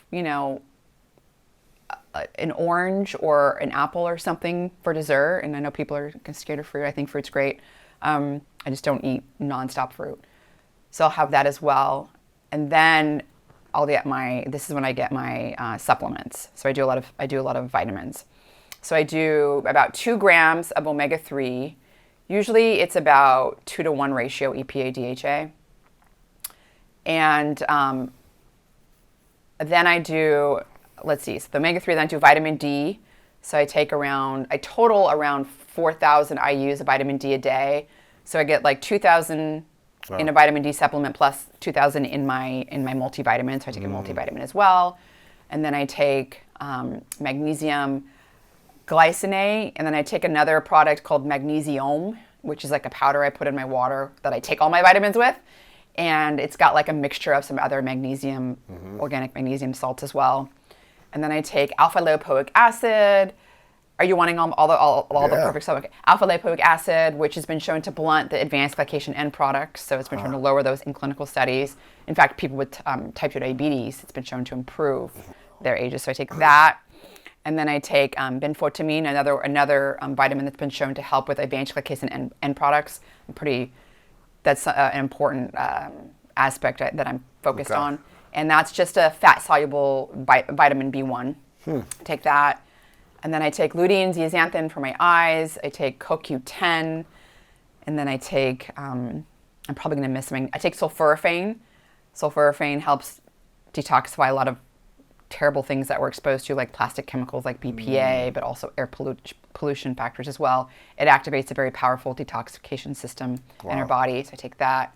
an orange or an apple or something for dessert. And I know people are scared of fruit. I think fruit's great. I just don't eat nonstop fruit. So I'll have that as well. And then I'll get this is when I get my supplements. So I do a lot of vitamins. So I do about 2 grams of omega-3. Usually it's about 2-to-1 ratio EPA-DHA. And then I do, let's see, so the omega-3, then I do vitamin D. So I total around 4,000 IUs of vitamin D a day. So I get like 2,000 in a vitamin D supplement plus 2,000 in my multivitamin. So I take a multivitamin as well. And then I take magnesium glycinate, and then I take another product called Magnesium, which is like a powder I put in my water that I take all my vitamins with. And it's got like a mixture of some other magnesium, organic magnesium salts as well. And then I take alpha lipoic acid. Are you wanting all the perfect stuff? Okay. Alpha lipoic acid, which has been shown to blunt the advanced glycation end products. So it's been shown to lower those in clinical studies. In fact, people with type 2 diabetes, it's been shown to improve their ages. So I take that. And then I take benfotiamine, another vitamin that's been shown to help with advanced glycation end products. That's an important aspect that I'm focused on. And that's just a fat-soluble vitamin B1. Take that. And then I take lutein, zeaxanthin for my eyes. I take CoQ10. And then I take, I'm probably going to miss something. I take sulforaphane. Sulforaphane helps detoxify a lot of terrible things that we're exposed to, like plastic chemicals like BPA, but also air pollution factors as well. It activates a very powerful detoxification system in our body. So I take that.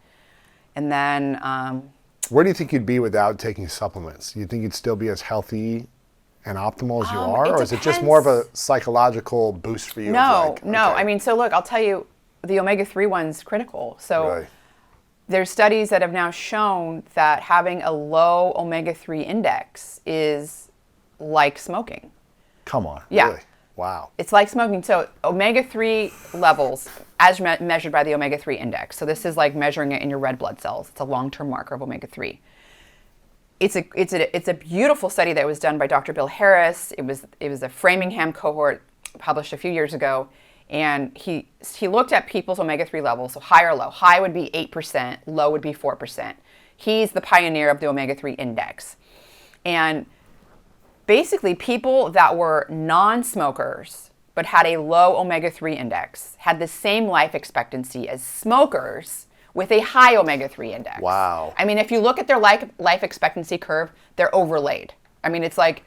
And then... where do you think you'd be without taking supplements? Do you think you'd still be as healthy and optimal as you are? Or is it just more of a psychological boost for you? No. I mean, so look, I'll tell you, the omega-3 one's critical. So there's studies that have now shown that having a low omega-3 index is like smoking. Come on. Yeah. Really? Wow. It's like smoking. So omega-3 levels, as measured by the omega-3 index. So this is like measuring it in your red blood cells. It's a long-term marker of omega-3. It's a beautiful study that was done by Dr. Bill Harris. It was a Framingham cohort published a few years ago, and he looked at people's omega-3 levels, so high or low. High would be 8%, low would be 4%. He's the pioneer of the omega-3 index. And basically, people that were non-smokers but had a low omega-3 index had the same life expectancy as smokers with a high omega-3 index. Wow. I mean, if you look at their life expectancy curve, they're overlaid. I mean, it's like,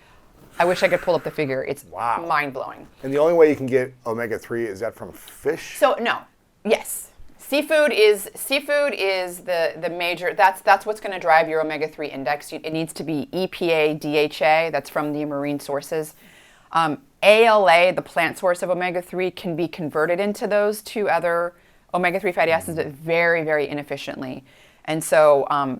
I wish I could pull up the figure. It's mind-blowing. And the only way you can get omega-3, is that from fish? So, no. Yes. Seafood is the major, that's what's going to drive your omega-3 index. It needs to be EPA, DHA, that's from the marine sources. ALA, the plant source of omega-3, can be converted into those two other omega-3 fatty acids, but very, very inefficiently. And so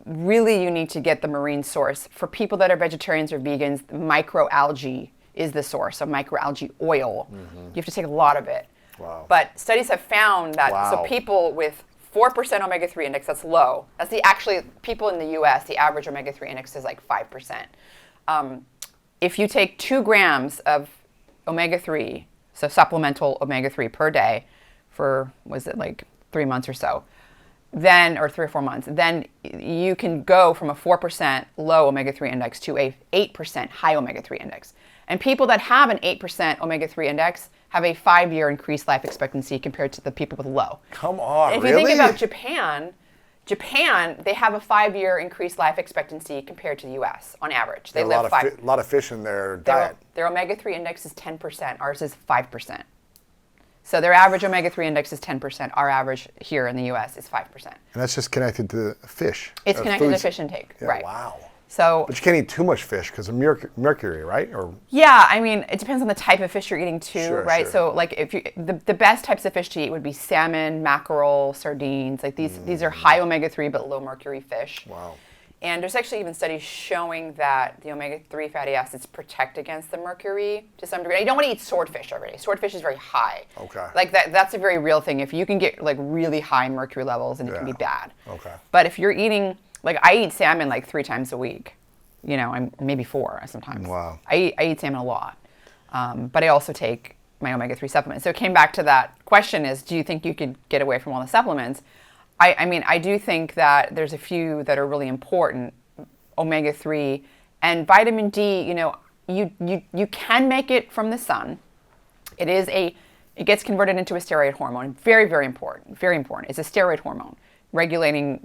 really you need to get the marine source. For people that are vegetarians or vegans, microalgae is the source, so microalgae oil. You have to take a lot of it. Wow. But studies have found that so people with 4% omega-3 index, that's low. That's people in the US, the average omega-3 index is like 5%. if you take 2 grams of omega-3, so supplemental omega-3 per day for, was it like 3 months or so, then, or 3 or 4 months, then you can go from a 4% low omega-3 index to a 8% high omega-3 index. And people that have an 8% omega-3 index have a 5-year increased life expectancy compared to the people with low. Come on, if really? you think about Japan, they have a 5-year increased life expectancy compared to the U.S. on average. They live a lot of fish in their diet. Their omega-3 index is 10%. Ours is 5%. So their average omega-3 index is 10%. Our average here in the U.S. is 5%. And that's just connected to fish. It's connected to fish intake, yeah, right? Wow. So, but you can't eat too much fish because of mercury, right? Or yeah, I mean, it depends on the type of fish you're eating too, Sure, right? sure. So, like, if you the best types of fish to eat would be salmon, mackerel, sardines. Like these are high omega-3 but low mercury fish. Wow. And there's actually even studies showing that the omega-3 fatty acids protect against the mercury to some degree. You don't want to eat swordfish every day. Swordfish is very high. Okay. Like that's a very real thing. If you can get like really high mercury levels, and it can be bad. Okay. But if you're eating, like I eat salmon like 3 times a week. You know, I'm maybe 4 sometimes. Wow. I eat salmon a lot. But I also take my omega-3 supplements. So it came back to that question is, do you think you could get away from all the supplements? I mean, I do think that there's a few that are really important, omega-3 and vitamin D. You know, you can make it from the sun. It gets converted into a steroid hormone. Very, very important. Very important. It's a steroid hormone regulating,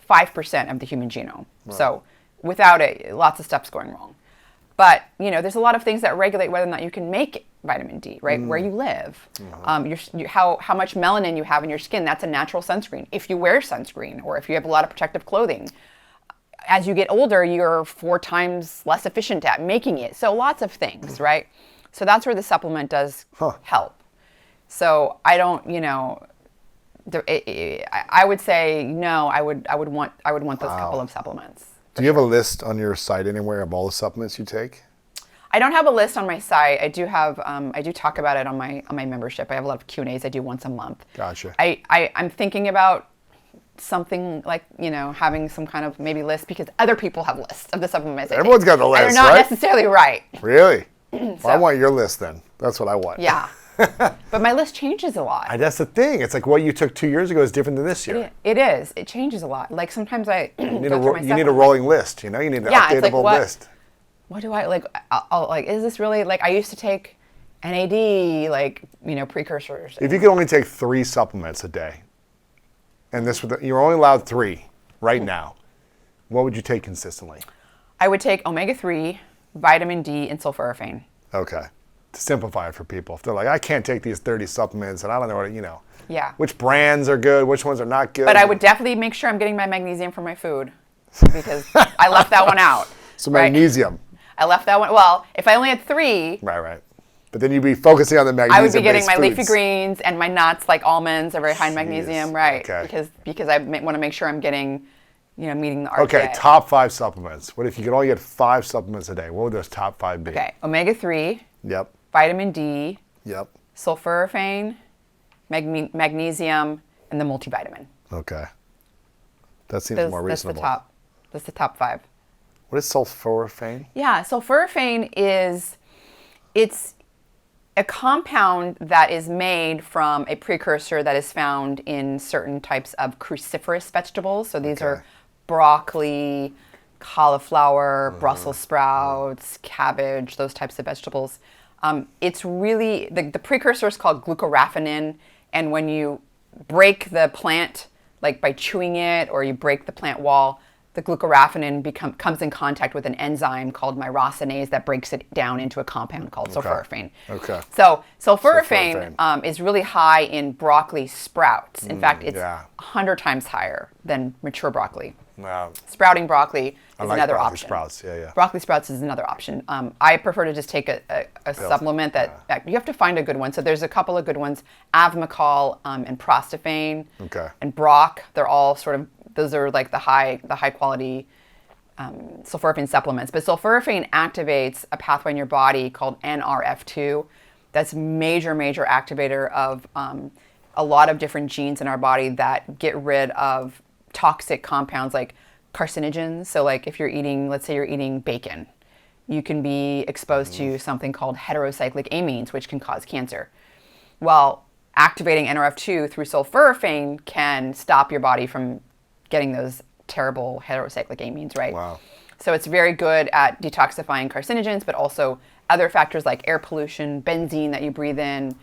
5% of the human genome. Right. So without it, lots of stuff's going wrong. But, there's a lot of things that regulate whether or not you can make vitamin D, right? Where you live, how much melanin you have in your skin, that's a natural sunscreen. If you wear sunscreen or if you have a lot of protective clothing, as you get older, you're 4 times less efficient at making it. So lots of things, right? So that's where the supplement does help. So I don't, I would say no. I would want those couple of supplements. Do you have a list on your site anywhere of all the supplements you take? I don't have a list on my site. I do have. I do talk about it on my membership. I have a lot of Q&As I do once a month. Gotcha. I'm thinking about something like having some kind of maybe list because other people have lists of the supplements. Everyone's got the list, and they're not right? necessarily right. Really? Well, I want your list then. That's what I want. Yeah. But my list changes a lot. That's the thing. It's like what you took 2 years ago is different than this year. It is. It changes a lot. Like sometimes I you need a rolling list. You need an updatable list. What do I like? I'll like. Is this really like? I used to take NAD, like precursors. If you could only take 3 supplements a day, and you're only allowed 3 right now, what would you take consistently? I would take omega-3, vitamin D, and sulforaphane. Okay. To simplify it for people, if they're like, I can't take these 30 supplements, and I don't know what Yeah. which brands are good, which ones are not good. But I would definitely make sure I'm getting my magnesium from my food because I left that one out. So magnesium. I left that one. Well, if I only had 3. Right. But then you'd be focusing on the magnesium. I would be getting my leafy greens and my nuts, like almonds, are very high in magnesium, right? Okay. Because I want to make sure I'm getting, meeting the RDA. Okay, top 5 supplements. What if you could only get 5 supplements a day? What would those top 5 be? Okay, omega-3. Yep. Vitamin D. Yep. Sulforaphane, magnesium, and the multivitamin. Okay. That seems more reasonable. That's the top 5. What is sulforaphane? Yeah, sulforaphane it's a compound that is made from a precursor that is found in certain types of cruciferous vegetables. So these are broccoli, cauliflower, Brussels sprouts, cabbage, those types of vegetables. It's really, the precursor is called glucoraphanin, and when you break the plant, like by chewing it or you break the plant wall, the glucoraphanin comes in contact with an enzyme called myrosinase that breaks it down into a compound called sulforaphane. Okay. So sulforaphane is really high in broccoli sprouts. In fact, it's 100 times higher than mature broccoli. Wow. Sprouting broccoli is another option. Sprouts, yeah. Broccoli sprouts is another option. I prefer to just take a supplement that you have to find a good one. So there's a couple of good ones: Avmacol and Prostafane and Brock. They're all those are like the high quality sulforaphane supplements. But sulforaphane activates a pathway in your body called NRF2. That's major activator of a lot of different genes in our body that get rid of toxic compounds like carcinogens. So like if you're eating, let's say you're eating bacon, you can be exposed to something called heterocyclic amines, which can cause cancer. Well, activating NRF2 through sulforaphane can stop your body from getting those terrible heterocyclic amines, right? Wow. So it's very good at detoxifying carcinogens, but also other factors like air pollution, benzene that you breathe in.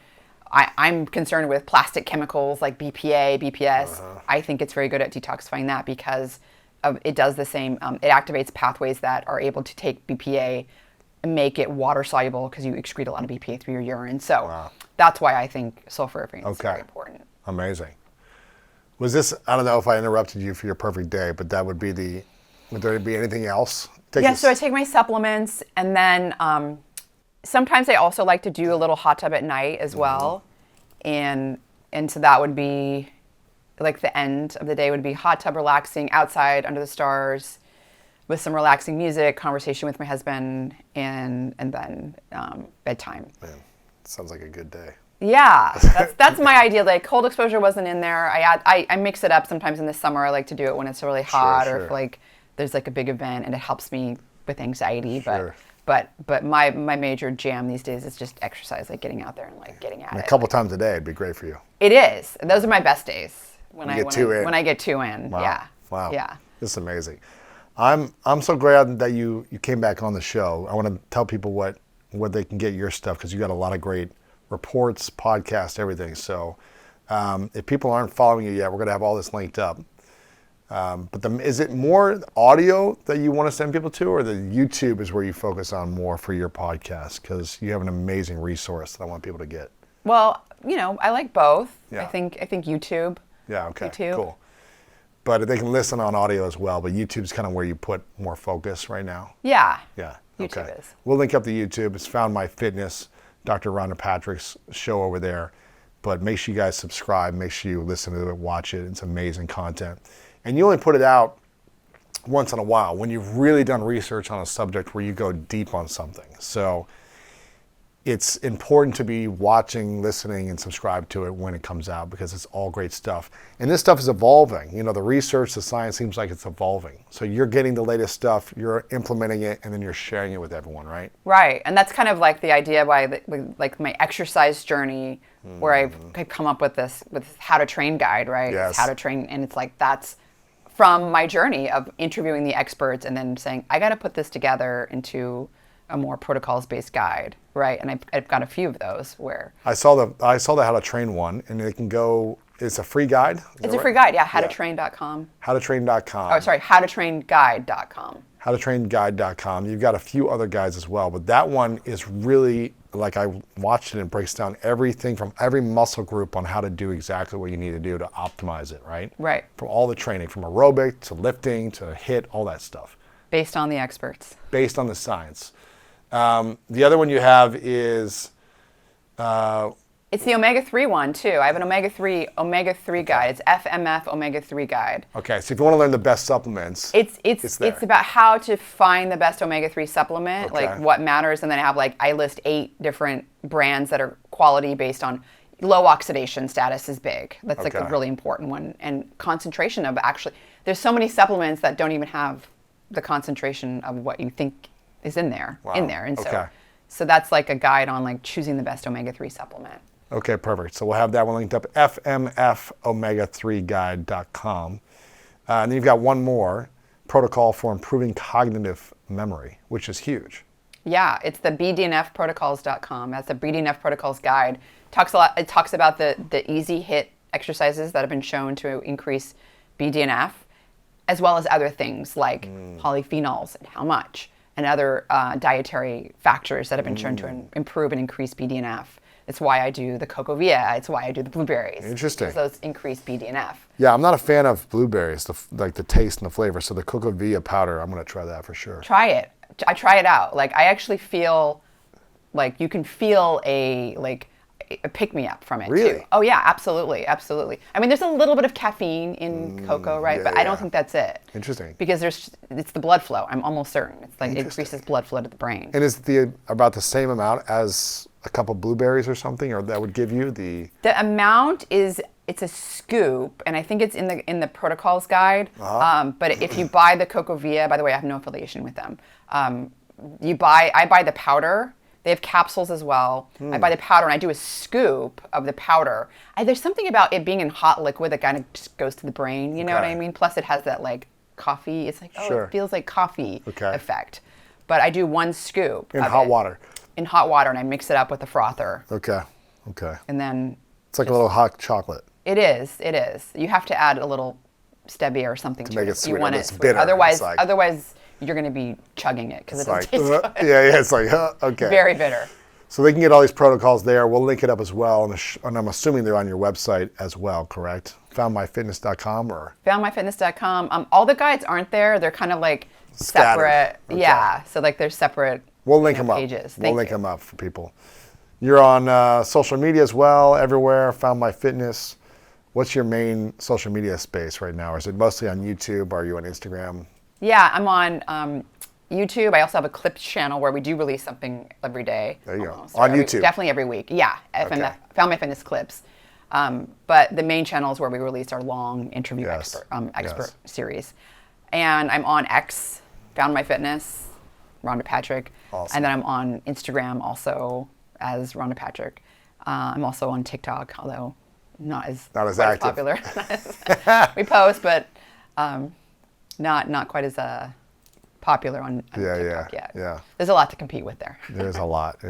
I'm concerned with plastic chemicals like BPA, BPS. I think it's very good at detoxifying that because it does the same. It activates pathways that are able to take BPA and make it water soluble because you excrete a lot of BPA through your urine. So that's why I think sulforaphane is very important. Amazing. Was this, I don't know if I interrupted you for your perfect day, but that would be would there be anything else? So I take my supplements, and then sometimes I also like to do a little hot tub at night as well. And so that would be like the end of the day would be hot tub relaxing outside under the stars with some relaxing music, conversation with my husband, and then bedtime. Man, sounds like a good day. Yeah, that's my idea. Like cold exposure wasn't in there. I mix it up sometimes in the summer. I like to do it when it's really hot or if like there's like a big event, and it helps me with anxiety. But my major jam these days is just exercise, like getting out there and like getting at it. A couple times a day would be great for you. It is. Those are my best days when I get two in. Wow. Yeah. Wow. Yeah. This is amazing. I'm so glad that you came back on the show. I want to tell people what they can get your stuff because you got a lot of great reports, podcasts, everything. So if people aren't following you yet, we're going to have all this linked up. But is it more audio that you want to send people to, or the YouTube is where you focus on more for your podcast? Because you have an amazing resource that I want people to get. Well, I like both. Yeah. I think YouTube. Yeah. Okay. YouTube. Cool. But they can listen on audio as well. But YouTube's kind of where you put more focus right now. Yeah. Yeah. YouTube Okay. is. We'll link up the YouTube. It's Found My Fitness, Dr. Rhonda Patrick's show over there. But make sure you guys subscribe. Make sure you listen to it, watch it. It's amazing content. And you only put it out once in a while when you've really done research on a subject where you go deep on something. So it's important to be watching, listening, and subscribe to it when it comes out because it's all great stuff. And this stuff is evolving. The research, the science seems like it's evolving. So you're getting the latest stuff, you're implementing it, and then you're sharing it with everyone, right? Right. And that's kind of like the idea why like my exercise journey where I've come up with this how to train guide, right? Yes. It's how to train, and it's like that's from my journey of interviewing the experts and then saying, I got to put this together into a more protocols-based guide, right? And I've got a few of those where I saw the How to Train one, and they can go. It's a free guide. It's a free guide, yeah. Howtotrain.com. Howtotrain.com. Oh, sorry, howtotrainguide.com. Howtotrainguide.com. You've got a few other guides as well, but that one is really like I watched it and breaks down everything from every muscle group on how to do exactly what you need to do to optimize it, right? Right. From all the training, from aerobic to lifting to HIIT, all that stuff. Based on the experts. Based on the science. The other one you have is it's the omega-3 one too. I have an omega-3 guide. It's FMF omega-3 guide. Okay, so if you want to learn the best supplements, it's about how to find the best omega-3 supplement, Okay. like what matters, and then I list 8 different brands that are quality based on low oxidation status is big. That's like a Okay. really important one, and concentration of there's so many supplements that don't even have the concentration of what you think is in there. Wow. And Okay. so that's like a guide on like choosing the best omega-3 supplement. Okay, perfect. So we'll have that one linked up, fmfomega3guide.com. And then you've got one more, protocol for improving cognitive memory, which is huge. Yeah, it's the bdnfprotocols.com. That's the BDNF Protocols Guide. It talks about the easy HIIT exercises that have been shown to increase BDNF, as well as other things like polyphenols and how much, and other dietary factors that have been shown to improve and increase BDNF. It's why I do the cocovia. It's why I do the blueberries. Interesting. Because those increase BDNF. Yeah, I'm not a fan of blueberries, like the taste and the flavor. So the cocovia powder, I'm going to try that for sure. Try it. I try it out. Like I actually feel like you can feel a pick-me-up from it Really? too. Oh yeah, absolutely. I mean, there's a little bit of caffeine in cocoa, right? yeah, but I don't yeah. think that's it. Interesting. Because it's the blood flow. I'm almost certain. It's like it increases blood flow to the brain. And is it about the same amount as a cup of blueberries or something, or that would give you the... The amount it's a scoop, and I think it's in the protocols guide. But if you buy the Cocovia, by the way, I have no affiliation with them. I buy the powder. They have capsules as well. I buy the powder and I do a scoop of the powder. There's something about it being in hot liquid that kind of just goes to the brain. You know what I mean? Plus it has that like coffee. It's like, it feels like coffee effect. But I do one scoop. In hot water. In hot water, and I mix it up with a frother. Okay. And then it's like a little hot chocolate. It is. You have to add a little stevia or something to make it You sweeter. want It's it bitter. Otherwise you're going to be chugging it because it doesn't taste good. It's like, okay. Very bitter. So they can get all these protocols there. We'll link it up as well. And I'm assuming they're on your website as well, correct? Foundmyfitness.com or? Foundmyfitness.com. All the guides aren't there. They're kind of like Scattered. separate. Yeah. So like there's separate We'll link them pages. Up. We'll link them up for people. You're on social media as well, everywhere, Found My Fitness. What's your main social media space right now? Is it mostly on YouTube? Are you on Instagram? Yeah, I'm on YouTube. I also have a clips channel where we do release something every day. There you go. On YouTube? Definitely every week. Yeah, Found My Fitness clips. But the main channel is where we release our long interview expert series. And I'm on X, Found My Fitness, Rhonda Patrick. Awesome. And then I'm on Instagram also as Rhonda Patrick. I'm also on TikTok, although not as active. popular. We post, but not quite as popular on TikTok yet. Yeah. There's a lot to compete with there. There's a lot.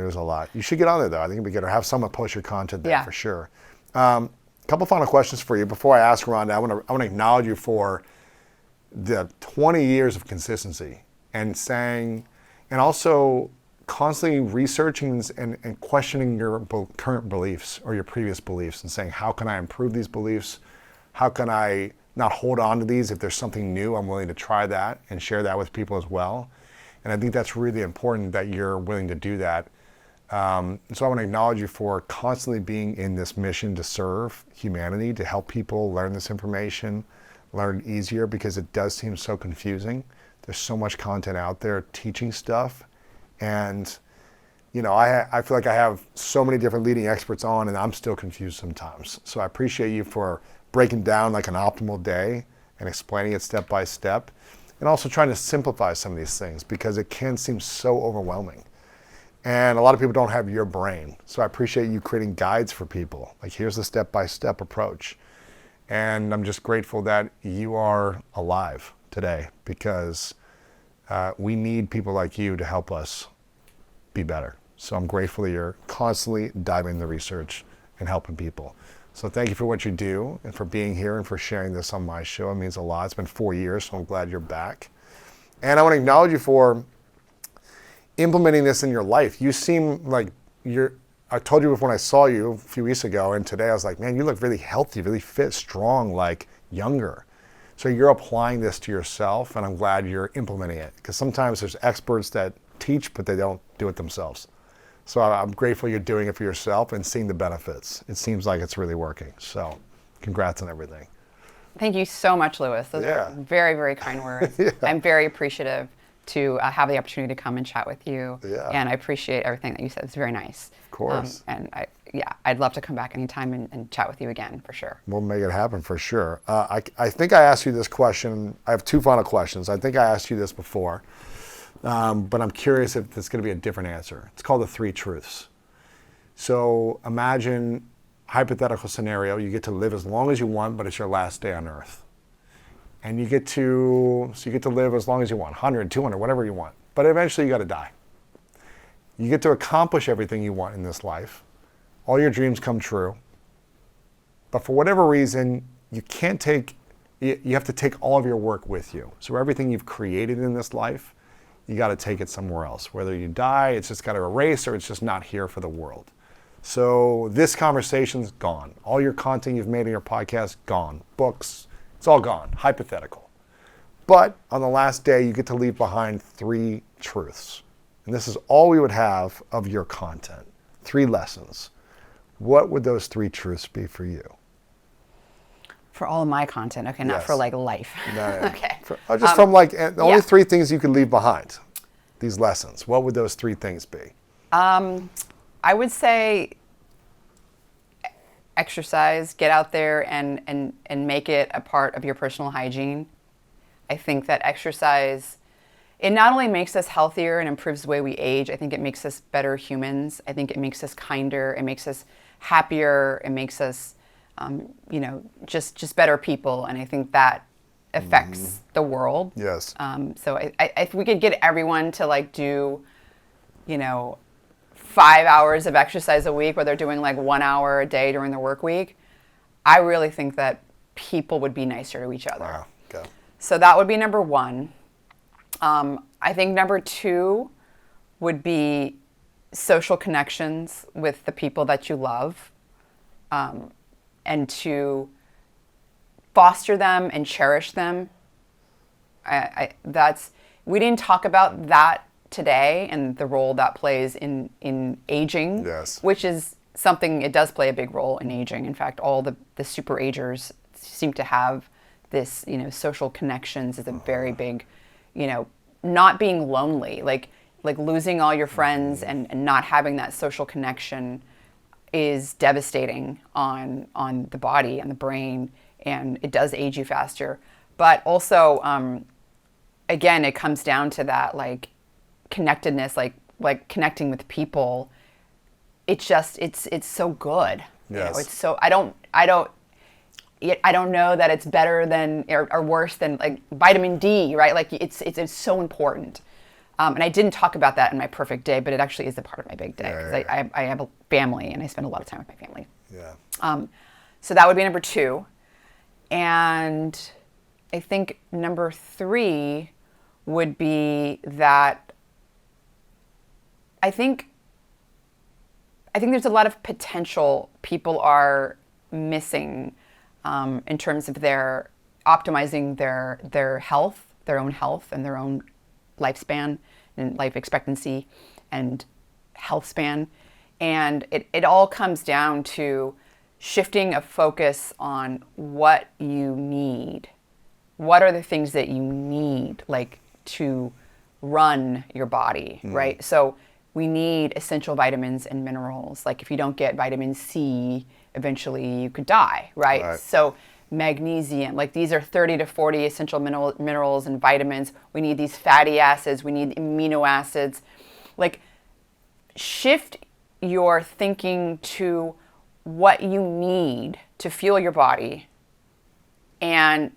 You should get on there though. I think it'd be good to have someone post your content there for sure. Couple final questions for you before I ask Rhonda. I want to acknowledge you for the 20 years of consistency and also constantly researching and questioning your current beliefs or your previous beliefs and saying, how can I improve these beliefs? How can I not hold on to these? If there's something new, I'm willing to try that and share that with people as well. And I think that's really important that you're willing to do that. So I want to acknowledge you for constantly being in this mission to serve humanity, to help people learn this information, learn it easier, because it does seem so confusing. There's so much content out there teaching stuff. And, I feel like I have so many different leading experts on and I'm still confused sometimes. So I appreciate you for breaking down like an optimal day and explaining it step by step, and also trying to simplify some of these things because it can seem so overwhelming. And a lot of people don't have your brain. So I appreciate you creating guides for people. Like, here's the step-by-step approach. And I'm just grateful that you are alive today because we need people like you to help us be better. So I'm grateful that you're constantly diving into research and helping people. So thank you for what you do and for being here and for sharing this on my show. It means a lot. It's been 4 years, so I'm glad you're back. And I want to acknowledge you for implementing this in your life. You seem like I told you when I saw you a few weeks ago, and today I was like, man, you look really healthy, really fit, strong, like younger. So you're applying this to yourself, and I'm glad you're implementing it. Because sometimes there's experts that teach, but they don't do it themselves. So I'm grateful you're doing it for yourself and seeing the benefits. It seems like it's really working. So congrats on everything. Thank you so much, Louis. Those are very, very kind words. I'm very appreciative to have the opportunity to come and chat with you. And I appreciate everything that you said. It's very nice. Of course. And I'd love to come back anytime and chat with you again, for sure. We'll make it happen for sure. I think I asked you this question. I have two final questions. I think I asked you this before, but I'm curious if it's going to be a different answer. It's called the 3 truths. So imagine hypothetical scenario. You get to live as long as you want, but it's your last day on earth. And you get to live as long as you want, 100, 200, whatever you want. But eventually you got to die. You get to accomplish everything you want in this life. All your dreams come true. But for whatever reason, you have to take all of your work with you. So everything you've created in this life, you got to take it somewhere else. Whether you die, it's just got to erase, or it's just not here for the world. So this conversation's gone. All your content you've made in your podcast, gone. Books, it's all gone, hypothetical. But on the last day, you get to leave behind 3 truths. And this is all we would have of your content, 3 lessons. What would those 3 truths be for you? For all of my content, okay, not for like life. No. Okay. Just from like, the only 3 things you could leave behind, these lessons. What would those 3 things be? I would say exercise, get out there and make it a part of your personal hygiene. I think that exercise it not only makes us healthier and improves the way we age, I think it makes us better humans. I think it makes us kinder. It makes us happier. It makes us, just better people. And I think that affects the world. Yes. So if we could get everyone to like do, 5 hours of exercise a week, where they're doing like 1 hour a day during the work week, I really think that people would be nicer to each other. Wow. Okay. So that would be number one. I think number two would be social connections with the people that you love, and to foster them and cherish them. We didn't talk about that today and the role that plays in aging, Yes. which is something, it does play a big role in aging. In fact, all the super agers seem to have this, social connections is a very big, not being lonely, like losing all your friends and not having that social connection is devastating on the body and the brain, and it does age you faster. But also, again, it comes down to that like connectedness, like connecting with people. It's so good. Yes. It's so I don't know that it's better than or worse than like vitamin D, right? Like it's so important. And I didn't talk about that in my perfect day, but it actually is a part of my big day, because I have a family and I spend a lot of time with my family. Yeah. So that would be number two. And I think number three would be that I think there's a lot of potential people are missing in terms of their optimizing their health, their own health and their own lifespan and life expectancy and health span. And it all comes down to shifting a focus on what you need. What are the things that you need, like, to run your body, right? So we need essential vitamins and minerals. Like if you don't get vitamin C, eventually you could die, right? So magnesium, like these are 30 to 40 essential minerals and vitamins. We need these fatty acids. We need amino acids. Like shift your thinking to what you need to fuel your body, and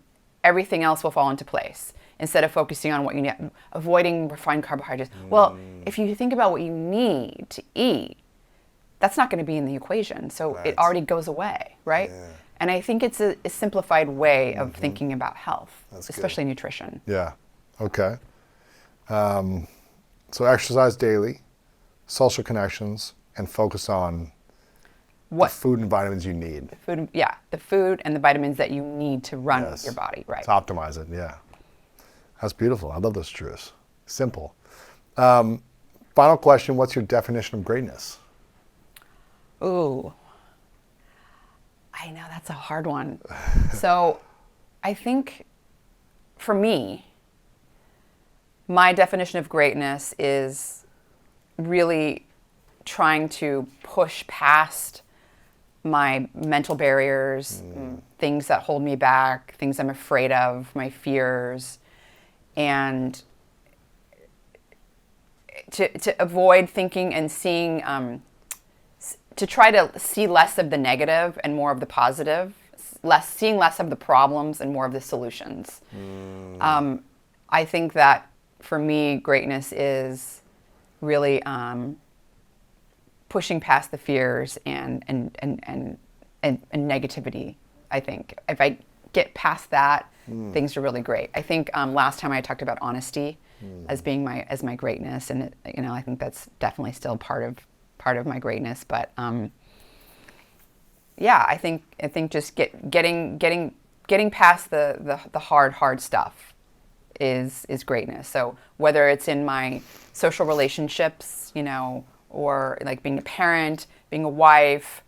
everything else will fall into place. Instead of focusing on what you need, avoiding refined carbohydrates. Well, if you think about what you need to eat, that's not going to be in the equation. So it already goes away, right? Yeah. And I think it's a simplified way of thinking about health, especially nutrition. Yeah. Okay. So exercise daily, social connections, and focus on the food and vitamins you need. The food and the vitamins that you need to run your body, right? To optimize it, yeah. That's beautiful. I love those truths. Simple. Final question, what's your definition of greatness? Ooh. I know, that's a hard one. So I think for me, my definition of greatness is really trying to push past my mental barriers, things that hold me back, things I'm afraid of, my fears, and to avoid thinking and seeing, to try to see less of the negative and more of the positive, seeing less of the problems and more of the solutions. I think that for me, greatness is really pushing past the fears and negativity. I think if I get past that, things are really great. I think last time I talked about honesty as being my greatness, and I think that's definitely still part of my greatness. But I think just getting past the hard stuff is greatness. So whether it's in my social relationships, or like being a parent, being a wife,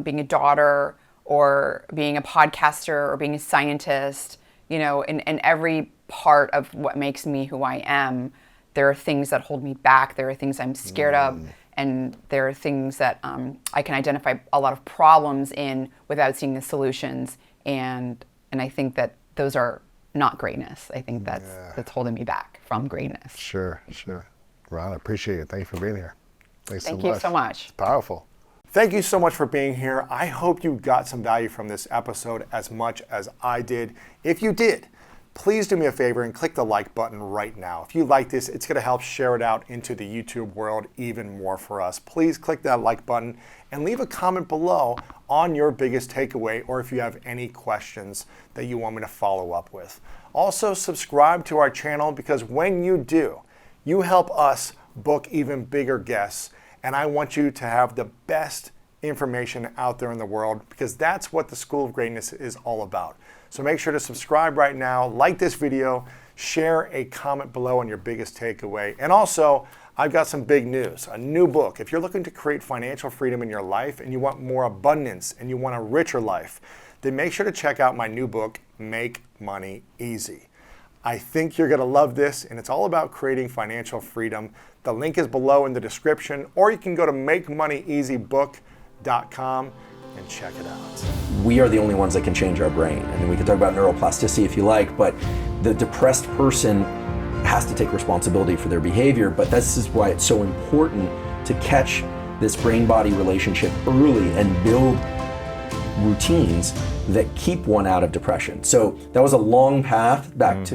being a daughter, or being a podcaster, or being a scientist, in every part of what makes me who I am, there are things that hold me back. There are things I'm scared of, and there are things that I can identify a lot of problems in without seeing the solutions. And I think that those are not greatness. I think that's holding me back from greatness. Sure. Ron, I appreciate it. Thank you for being here. Thank you so much. It's powerful. Thank you so much for being here. I hope you got some value from this episode as much as I did. If you did, please do me a favor and click the like button right now. If you like this, it's going to help share it out into the YouTube world even more for us. Please click that like button and leave a comment below on your biggest takeaway, or if you have any questions that you want me to follow up with. Also, subscribe to our channel, because when you do, you help us book even bigger guests, and I want you to have the best information out there in the world, because that's what the School of Greatness is all about. So make sure to subscribe right now, like this video, share a comment below on your biggest takeaway. And also, I've got some big news, a new book. If you're looking to create financial freedom in your life and you want more abundance and you want a richer life, then make sure to check out my new book, Make Money Easy. I think you're going to love this, and it's all about creating financial freedom. The link is below in the description, or you can go to makemoneyeasybook.com and check it out. We are the only ones that can change our brain. I mean, we can talk about neuroplasticity if you like, but the depressed person has to take responsibility for their behavior. But this is why it's so important to catch this brain-body relationship early and build routines that keep one out of depression. So that was a long path back to